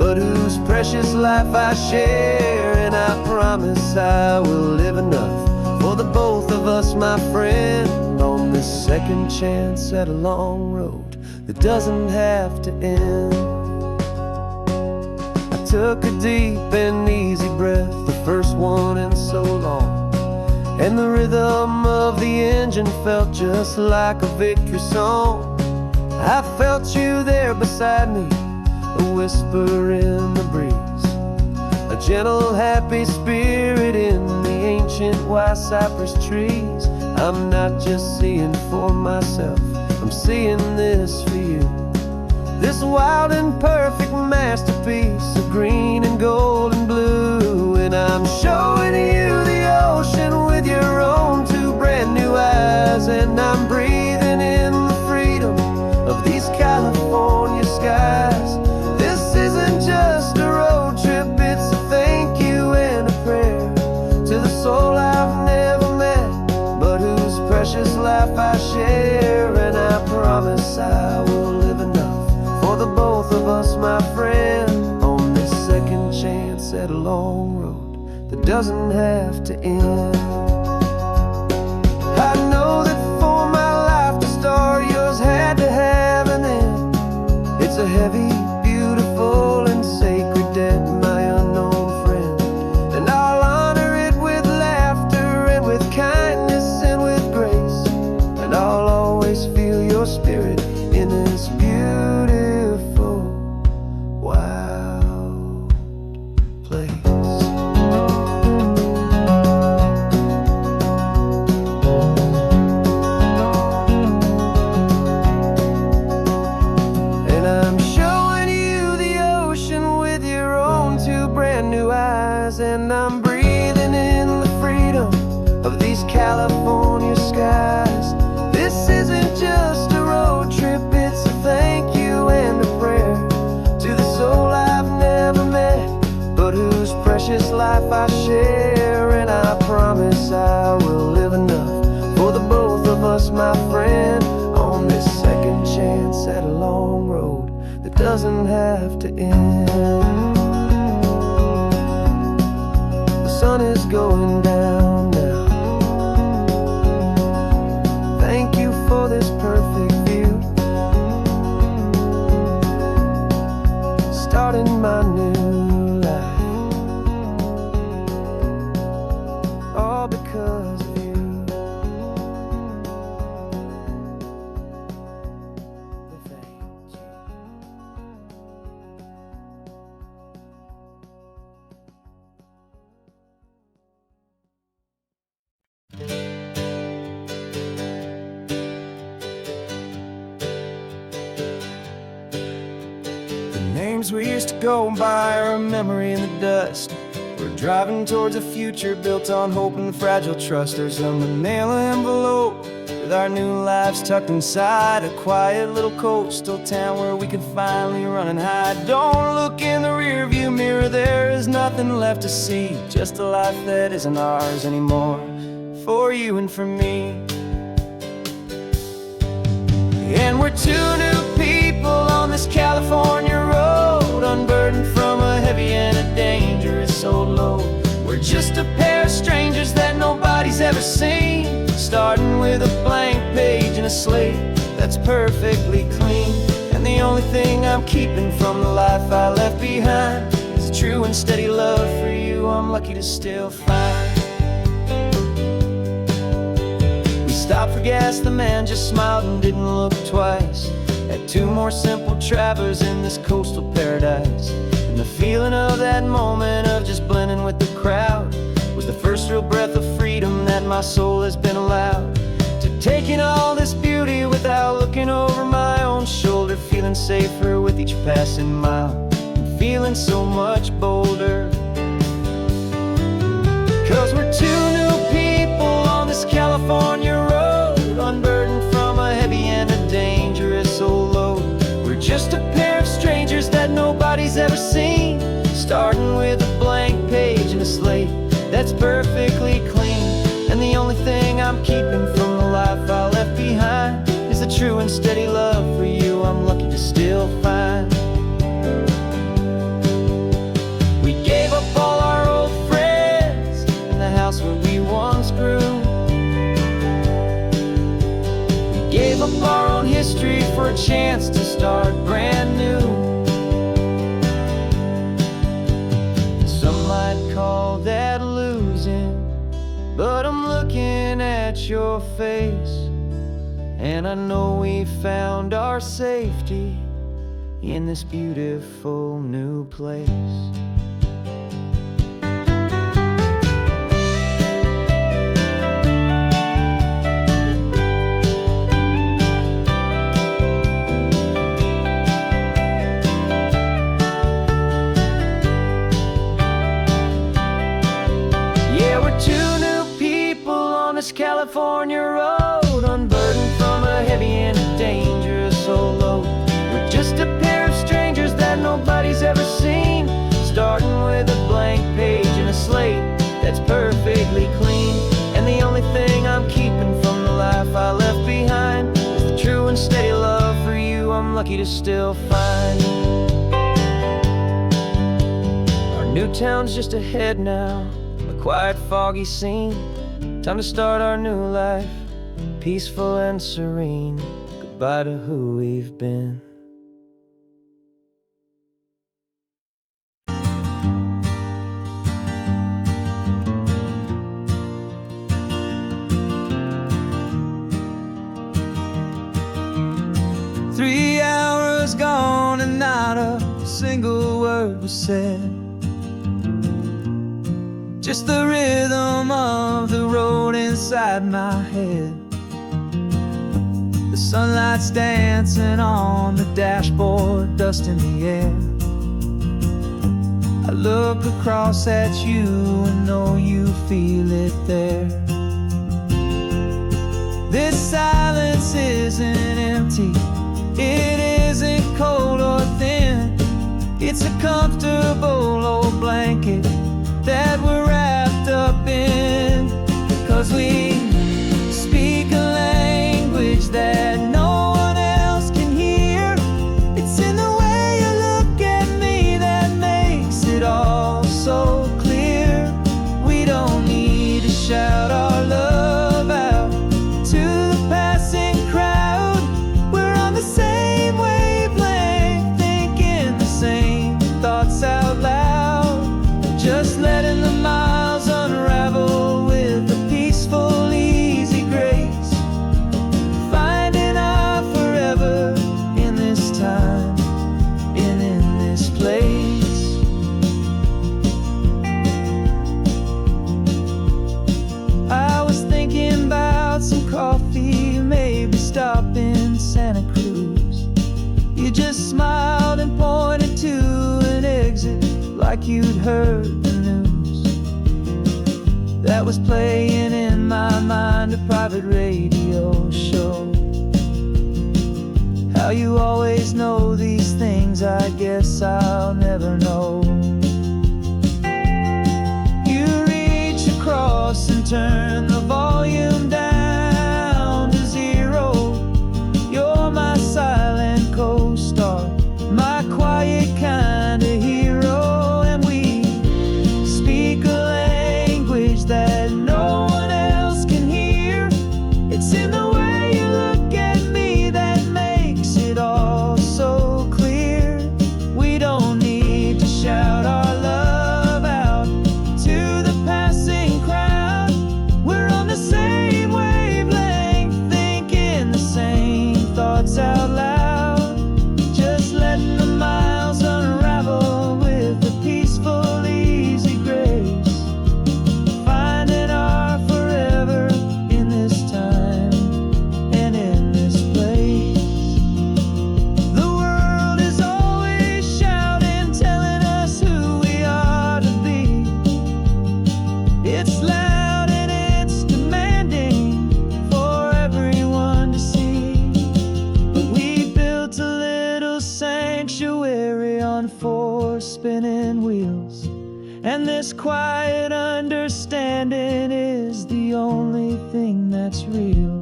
but whose precious life I share. And I promise I will live enough for the both of us, my friend, on this second chance at a long road that doesn't have to end. I took a deep and easy breath, the first one in so long, and the rhythm of the engine felt just like a victory song. I felt you there beside me, a whisper in the breeze, a gentle happy spirit in the ancient white cypress trees. I'm not just seeing for myself, I'm seeing this for you, this wild and perfect masterpiece of green and gold and blue. And I'm showing you the ocean with your own two brand new eyes, and I'm breathing in the freedom of these California skies. This isn't just a road trip, it's a thank you and a prayer to the soul I've never met, but whose precious life I share. And I promise I will live enough for the both of us, my friend, on this second chance at a long road that doesn't have to end. I know that for my life to start, yours had to have an end. It's a heavy, beautiful, and sacred debt, my unknown friend, and I'll honor it with laughter and with kindness and with grace, and I'll always feel your spirit in this beautiful, wild place. And I'm showing you the ocean with your own two brand new eyes, and I'm breathing in the freedom of these California skies. This isn't just a road trip, it's a thank you and a prayer to the soul I've never met, but whose precious life I share. And I promise I will live enough for the both of us, my friend, on this second chance at a long road that doesn't have to end. The sun is going down now. Thank you for this perfect view, starting my new life, all because of you. Thank you. Names we used to go by are a memory in the dust. We're driving towards a future built on hope and fragile trust. There's a manila envelope with with our new lives tucked inside a quiet little coastal town where we could finally run and hide. Don't look in the rearview mirror, there is nothing left to see, just a life that isn't ours anymore, for you and for me. And we're two new people on this California road, unburdened from a heavy and a dangerous old load. We're just a pair of strangers that nobody's ever seen, starting with a blank page and a slate that's perfectly clean. And the only thing I'm keeping from the life I left behind is a true and steady love for you I'm lucky to still find. We stopped for gas, the man just smiled and didn't look twice. Had two more simple travelers in this coastal paradise. And the feeling of that moment of just blending with the crowd was the first real breath of freedom that my soul has been allowed to take in all this beauty without looking over my own shoulder, feeling safer with each passing mile and feeling so much bolder. 'Cause we're two new people on this California road, unburdened from a heavy and a dangerous old load. We're just a pair of strangers that nobody's ever seen, starting with a blank page and a slate that's perfectly clean. And the only thing I'm keeping from the life I left behind is a true and steady love for you I'm lucky to still find. We gave up all our old friends in the house where we once grew. We gave up our own history for a chance to start brand new. Some might call that losing, but I'm looking at your face, and I know we found our safety in this beautiful new place. California road, unburdened from a heavy and a dangerous old load. We're just a pair of strangers that nobody's ever seen, starting with a blank page and a slate that's perfectly clean. And the only thing I'm keeping from the life I left behind is the true and steady love for you I'm lucky to still find. Our new town's just ahead now, a quiet foggy scene. Time to start our new life, peaceful and serene. Goodbye to who we've been. "3 hours gone and not a single word was said. Just the rhythm of the road inside my head. The sunlight's dancing on the dashboard, dust in the air. I look across at you and know you feel it there. This silence isn't empty, it isn't cold or thin. It's a comfortable old blanket that we're wrapped up in. 'Cause we speak a language that no one else can hear. It's in the way you look at me that makes it all so clear. We don't need to shout our love out to the passing crowd. We're on the same wavelength, thinking the same thoughts out loud. Just letting the miles unravel with a peaceful, easy grace. Finding our forever in this time and in this place. I was thinking about some coffee, maybe stop in Santa Cruz. You just smiled and pointed to an exit like you'd heard the news. That was playing in my mind, a private radio show. How you always know these things, I guess I'll never know. You reach across and turn the volume down to zero. You're my silent co-star, my quiet kind of hero. And we speak a language that no one else can hear. It's in the way you look at me that makes it all so clear. We don't need to shout our love out to the passing crowd. We're on the same wavelength, thinking the same thoughts out loud. Just letting the miles unravel with a peaceful, easy grace. Finding our forever in this time and in this place. The world is always shouting, telling us who we are to be. It's loud and it's demanding for everyone to see. But we built a little sanctuary on 4 spinning wheels, and this quiet understanding is the only thing that's real.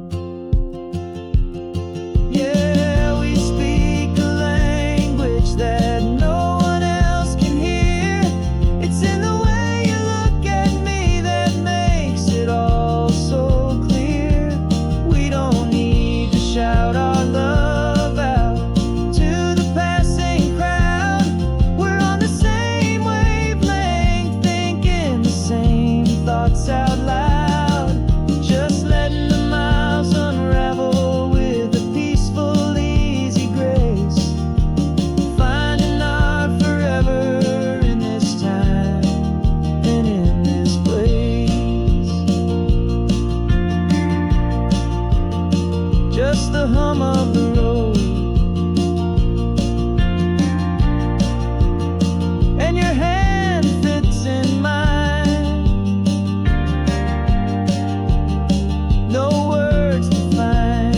Yeah, we speak a language that no one else can hear. It's in the way you look at me that makes it all so clear. We don't need to shout our love out to the passing crowd. We're on the same wavelength, thinking the same thoughts out loud. Just letting the miles unravel with a peaceful, easy grace. Finding our forever in this time and in this place. Just the hum of the road and your hand fits in mine. No words to find.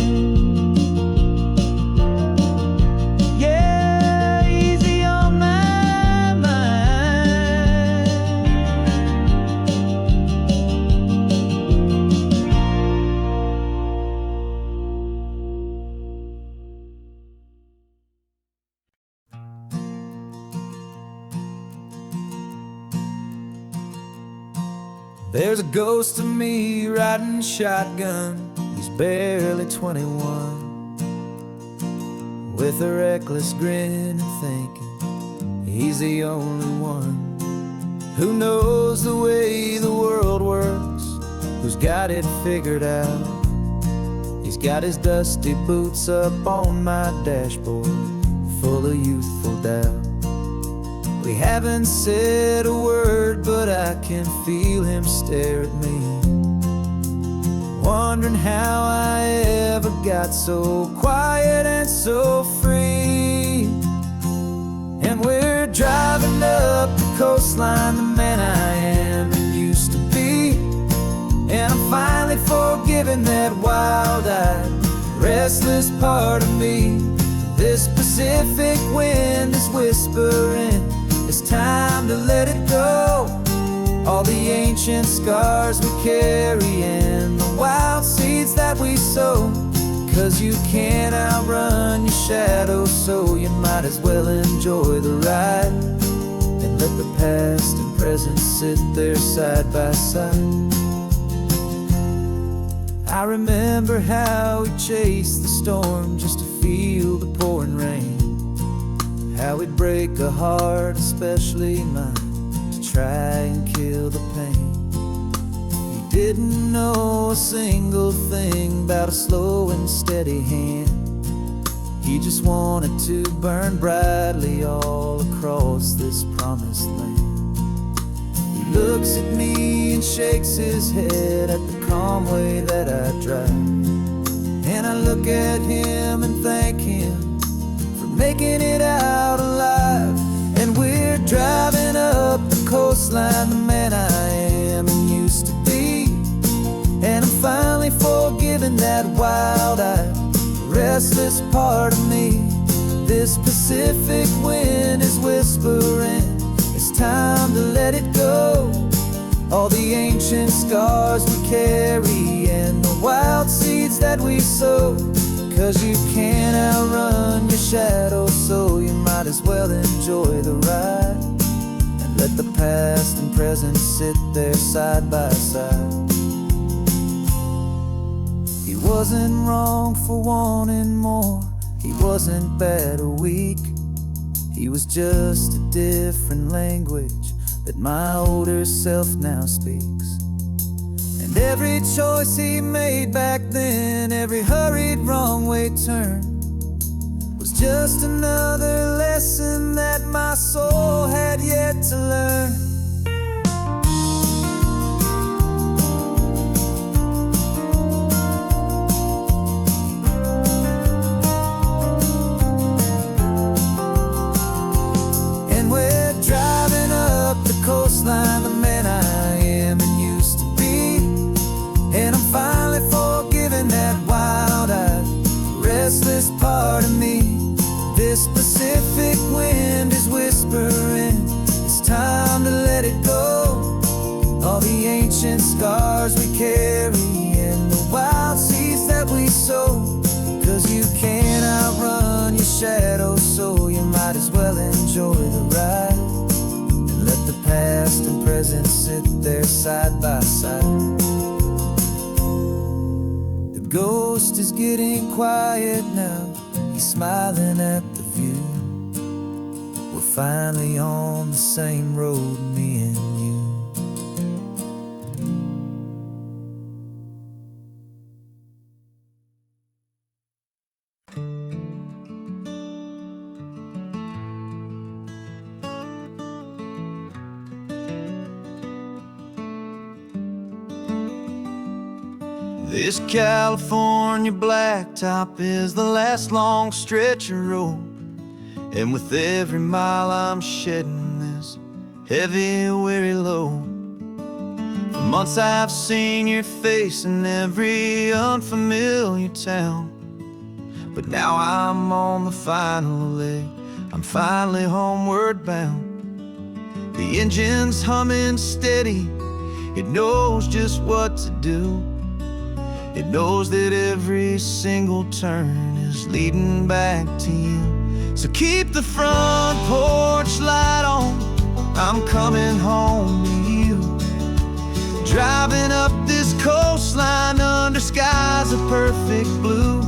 Yeah, easy on my mind. There's a ghost of me riding shotgun. He's barely 21, with a reckless grin and thinking he's the only one who knows the way the world works, who's got it figured out. He's got his dusty boots up on my dashboard, full of youthful doubt. We haven't said a word, but I can feel him stare at me, wondering how I ever got so quiet and so free. And we're driving up the coastline, the man I am and used to be. And I'm finally forgiving that wild-eyed, restless part of me. This Pacific wind is whispering, it's time to let it go. All the ancient scars we carry and the wild seeds that we sow. 'Cause you can't outrun your shadow, so you might as well enjoy the ride and let the past and present sit there side by side. I remember how we chased the storm just to feel the pouring rain, how we'd break a heart, especially mine, to try and kill the pain. He didn't know a single thing about a slow and steady hand. He just wanted to burn brightly all across this promised land. He looks at me and shakes his head at the calm way that I drive, and I look at him and thank him for making it out alive. And we're driving up the coastline, the man I am and used to be. And I'm finally forgiving that wild-eyed, restless part of me. This Pacific wind is whispering, it's time to let it go. All the ancient scars we carry and the wild seeds that we sow. 'Cause you can't outrun your shadow, so you might as well enjoy the ride. And let the past and present sit there side by side. He wasn't wrong for wanting more, he wasn't bad or weak. He was just a different language that my older self now speaks. And every choice he made back then, every hurried wrong way turn, was just another lesson that my soul had yet to learn. Coastline, the man I am and used to be. And I'm finally forgiving that wild-eyed, restless part of me. This Pacific wind is whispering, it's time to let it go. All the ancient scars we carry and the wild seeds that we sow. 'Cause you can't outrun your shadow, so you might as well enjoy the ride. Let the past and present sit there side by side. The ghost is getting quiet now, he's smiling at the view. We're finally on the same road, me and you. This California blacktop is the last long stretch of road, and with every mile I'm shedding this heavy, weary load. For months I've seen your face in every unfamiliar town, but now I'm on the final leg, I'm finally homeward bound. The engine's humming steady, it knows just what to do. It knows that every single turn is leading back to you. So keep the front porch light on, I'm coming home to you. Driving up this coastline under skies of perfect blue.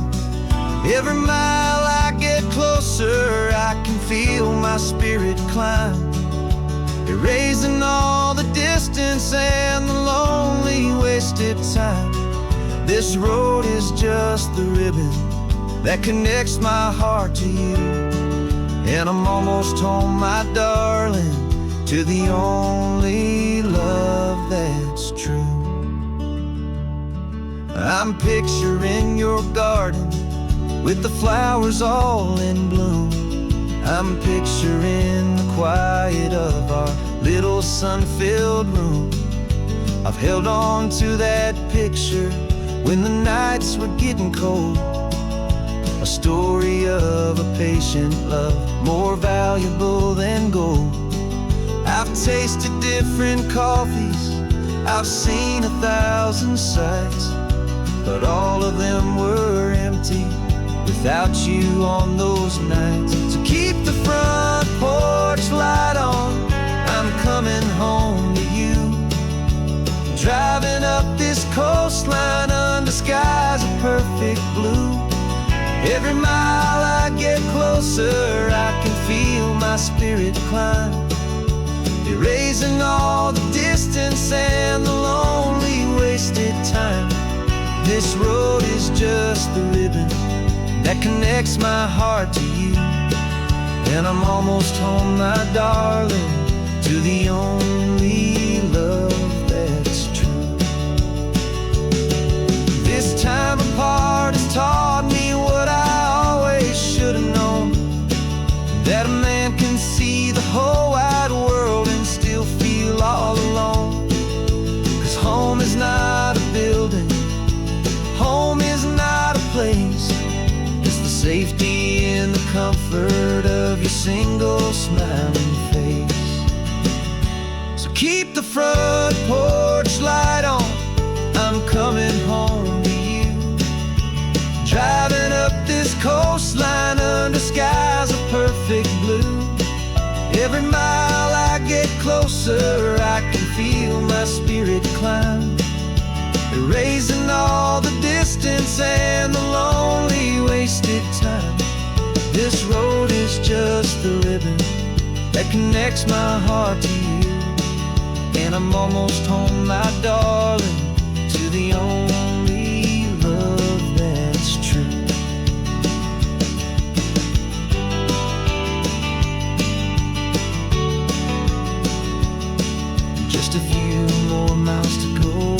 Every mile I get closer, I can feel my spirit climb, erasing all the distance and the lonely wasted time. This road is just the ribbon that connects my heart to you. And I'm almost home, my darling, to the only love that's true. I'm picturing your garden with the flowers all in bloom. I'm picturing the quiet of our little sun-filled room. I've held on to that picture when the nights were getting cold. A story of a patient love, more valuable than gold. I've tasted different coffees, I've seen 1,000 sights, but all of them were empty without you on those nights. So keep the front porch light on, I'm coming home to you. Driving up this coastline under skies of perfect blue. Every mile I get closer, I can feel my spirit climb, erasing all the distance and the lonely wasted time. This road is just the ribbon that connects my heart to you. And I'm almost home, my darling, to the only love that's true. This time apart has taught me what I always should have known, that a man can see the whole wide world and still feel all alone. 'Cause home is not a building, home is not a place, it's safety in the comfort of your single smiling face. So keep the front porch light on, I'm coming home to you. Driving up this coastline under skies of perfect blue. Every mile I get closer, I can feel my spirit climb, erasing all the distance and the lonely wasted time. This road is just the ribbon that connects my heart to you, and I'm almost home, my darling, to the only love that's true. Just a few more miles to go,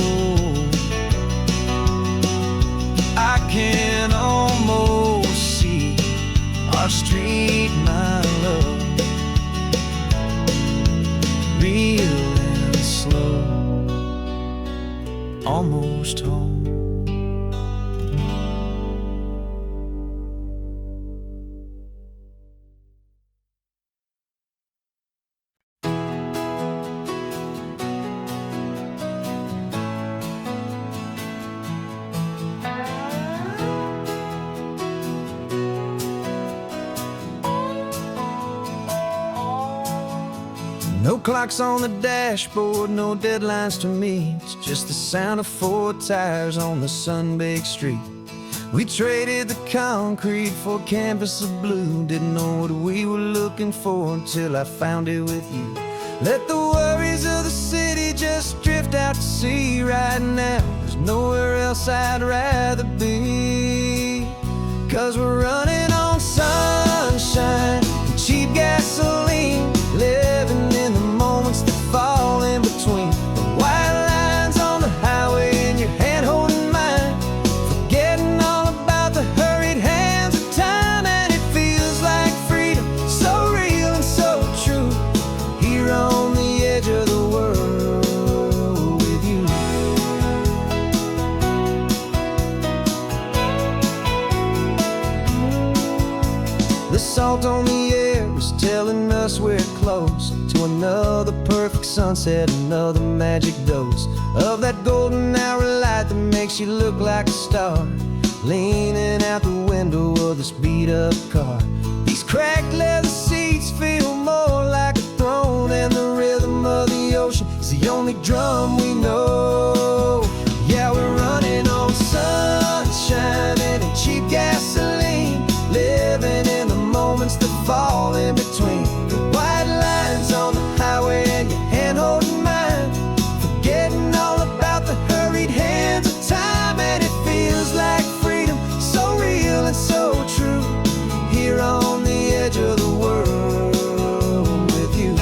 I can almost see our street, my love, real and slow, almost home. No clocks on the dashboard, no deadlines to meet, just the sound of 4 tires on the sun-baked street. We traded the concrete for a canvas of blue, didn't know what we were looking for until I found it with you. Let the worries of the city just drift out to sea right now. There's nowhere else I'd rather be, 'cause we're running on sunshine and cheap gasoline, living in the moments that fall in between the white lines on the highway and your hand holding mine, forgetting all about the hurried hands of time. And it feels like freedom, so real and so true, here on the edge of the world with you. The salt on the air is telling us we're close to another perfect sunset, another magic dose of that golden hour light that makes you look like a star, leaning out the window of this beat-up car. These cracked leather seats feel more like a throne, and the rhythm of the ocean is the only drum we know. Yeah, we're running on sunshine and cheap gasoline, living in the moments that fall in between the white lines on the highway and your hand holding mine, forgetting all about the hurried hands of time. And it feels like freedom, so real and so true, here on the edge of the world with you.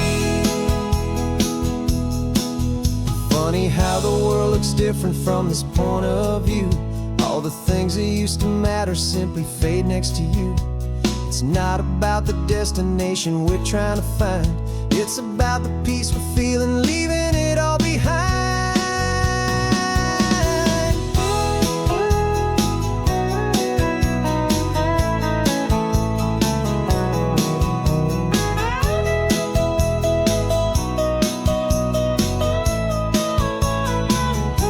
Funny how the world looks different from this point of view. All the things that used to matter simply fade next to you. It's not about the destination we're trying to find, it's about the peace we're feeling, leaving it all behind.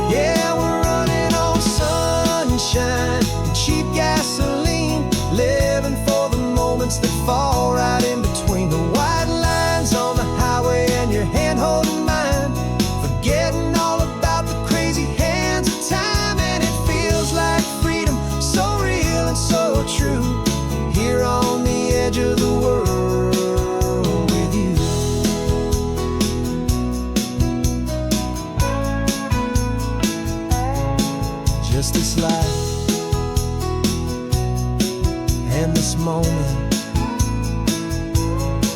Yeah, we're running on sunshine and cheap gasoline, living for the moments that fall right in between the white lines on the highway and your hand holding mine, forgetting all about the crazy hands of time. And it feels like freedom, so real and so true, here on the edge of the world with you. Just this life and this moment,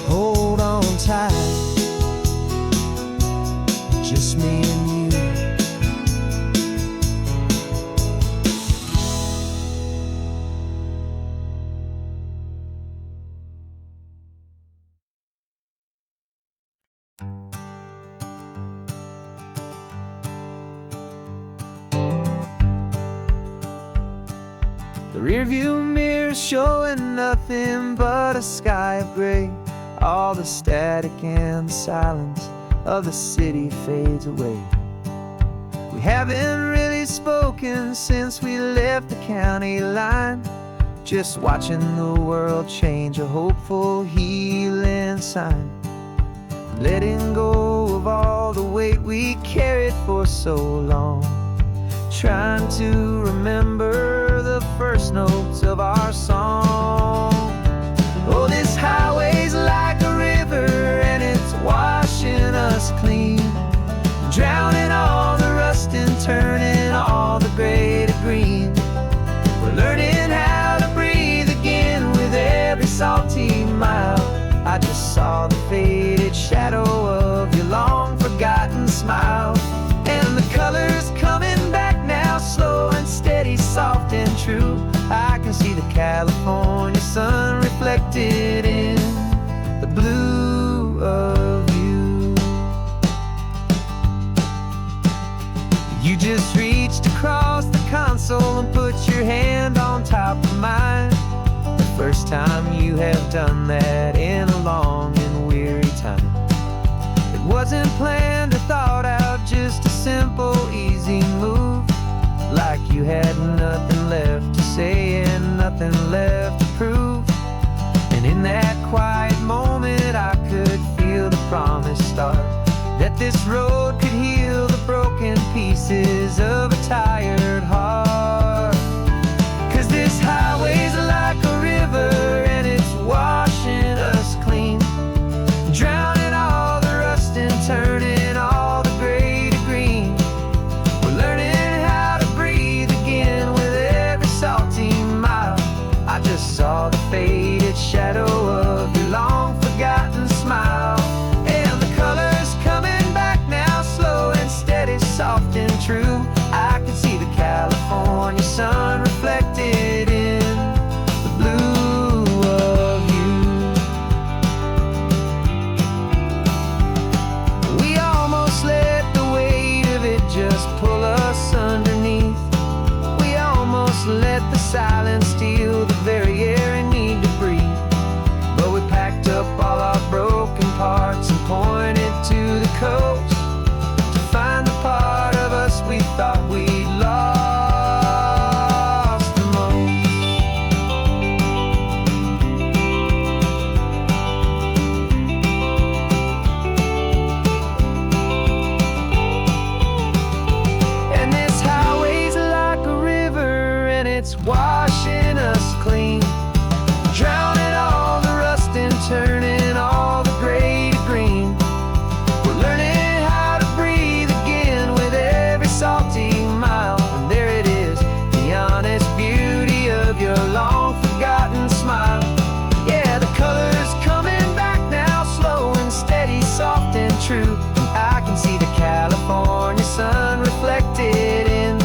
hold on tight, just me and you. The rearview mirror showing nothing but a sky of gray. All the static and the silence of the city fades away. We haven't really spoken since we left the county line, just watching the world change, a hopeful healing sign. Letting go of all the weight we carried for so long, trying to remember the first notes of our song. Oh, this highway's like a river and it's washing us clean, drowning all the rust and turning all the gray to green. We're learning how to breathe again with every salty mile. I just saw the faded shadow of your long forgotten smile, and the colors coming back now, slow and steady, soft and true. I can see the California sun reflected in the blue of you. You just reached across the console and put your hand on top of mine. The first time you have done that in a long and weary time. It wasn't planned or thought out, just a simple, easy move. Like you had nothing left to say and nothing left to prove. And in that quiet moment I could feel the promise start, that this road could heal the broken pieces of a tired heart. 'Cause this highway's like a river and it's washing us clean, drowning all the rust and turning all the gray to green. We're learning how to breathe again with every salty mile. I just saw the faded shadow of your long forgotten smile, and the colors coming back now, slow and steady, soft and true. I can see the California sun reflected in the blue of you. We almost let the weight of it just pull us underneath. We almost let the silence steal the very air and need to breathe. But we packed up all our broken parts and pointed to the coast to find the part of us we thought we'd lost the most. And this highway's like a river and it's washing us clean, drowning all the rust and turning all the gray to green. We're learning how to breathe again with every salty mile. And there it is, the honest beauty of your long forgotten smile. Yeah, the colors coming back now, slow and steady, soft and true. And I can see the California sun reflected in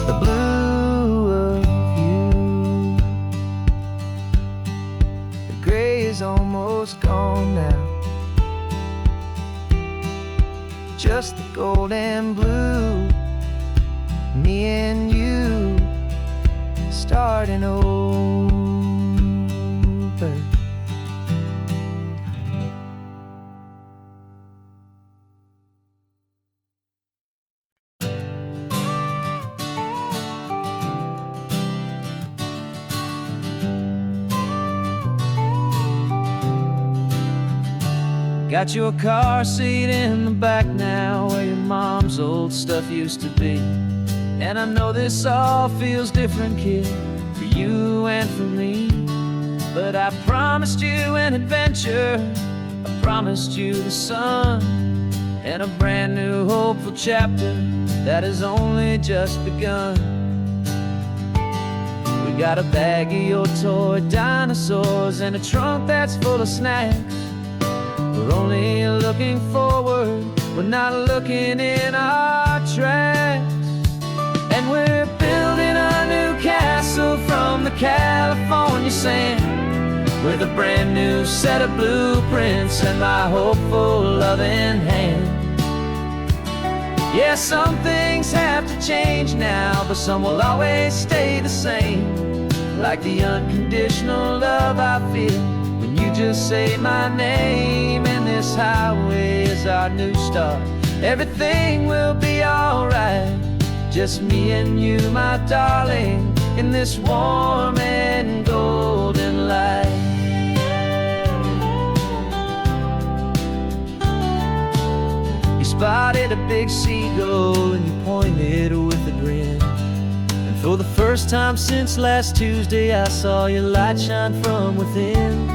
the blue of you. The gray is almost gone now, just the gold and blue. Me and you starting over. Got your car seat in the back now, where your mom's old stuff used to be. And I know this all feels different, kid, for you and for me. But I promised you an adventure, I promised you the sun, and a brand new hopeful chapter that has only just begun. We got a bag of your toy dinosaurs and a trunk that's full of snacks. We're only looking forward, we're not looking in our tracks. And we're building a new castle from the California sand, with a brand new set of blueprints and my hopeful loving hand. Yeah, some things have to change now, but some will always stay the same. like the unconditional love I feel when you just say my name. And this highway is our new start. Everything will be alright, just me and you, my darling, in this warm and golden light. You spotted a big seagull and you pointed with a grin. And for the first time since last Tuesday, I saw your light shine from within.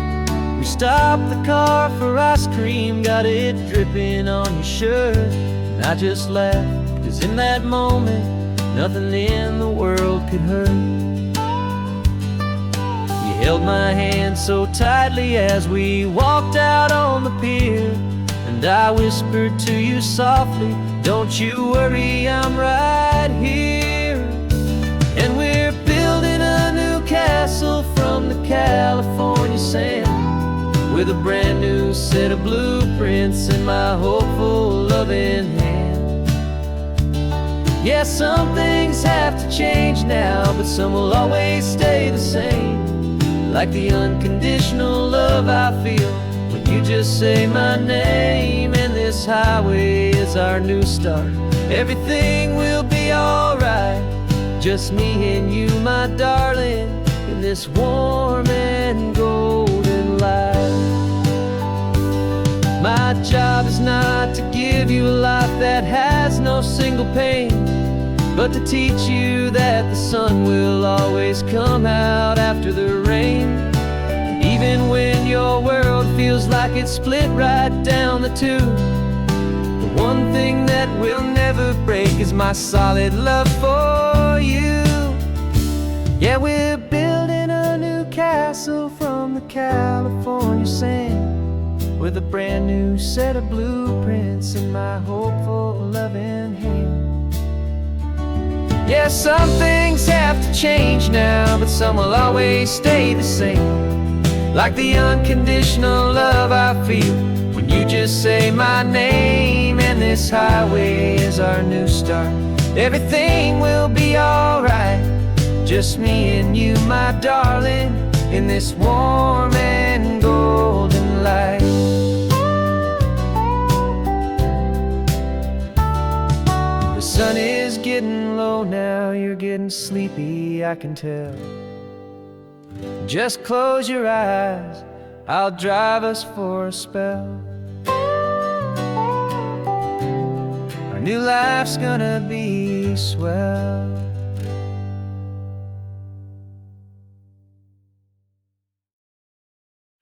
We stopped the car for ice cream, got it dripping on your shirt. And I just laughed, 'cause in that moment, nothing in the world could hurt. You held my hand so tightly as we walked out on the pier. And I whispered to you softly, don't you worry, I'm right here. And we're building a new castle from the California sand, with a brand new set of blueprints in my hopeful, loving hand. Yeah, some things have to change now, but some will always stay the same, like the unconditional love I feel when you just say my name. And this highway is our new start. Everything will be alright, just me and you, my darling, in this warm and golden light. My job is not to give you a life that has no single pain, but to teach you that the sun will always come out after the rain. Even when your world feels like it's split right down the two, the one thing that will never break is my solid love for you. Yeah, we're building a new castle from the California sand, with a brand new set of blueprints in my hopeful, loving hand. Yeah, some things have to change now, but some will always stay the same, like the unconditional love I feel when you just say my name. And this highway is our new start. Everything will be alright, just me and you, my darling, in this warm and golden light. The sun is getting low now, you're getting sleepy, I can tell. Just close your eyes, I'll drive us for a spell. Our new life's gonna be swell.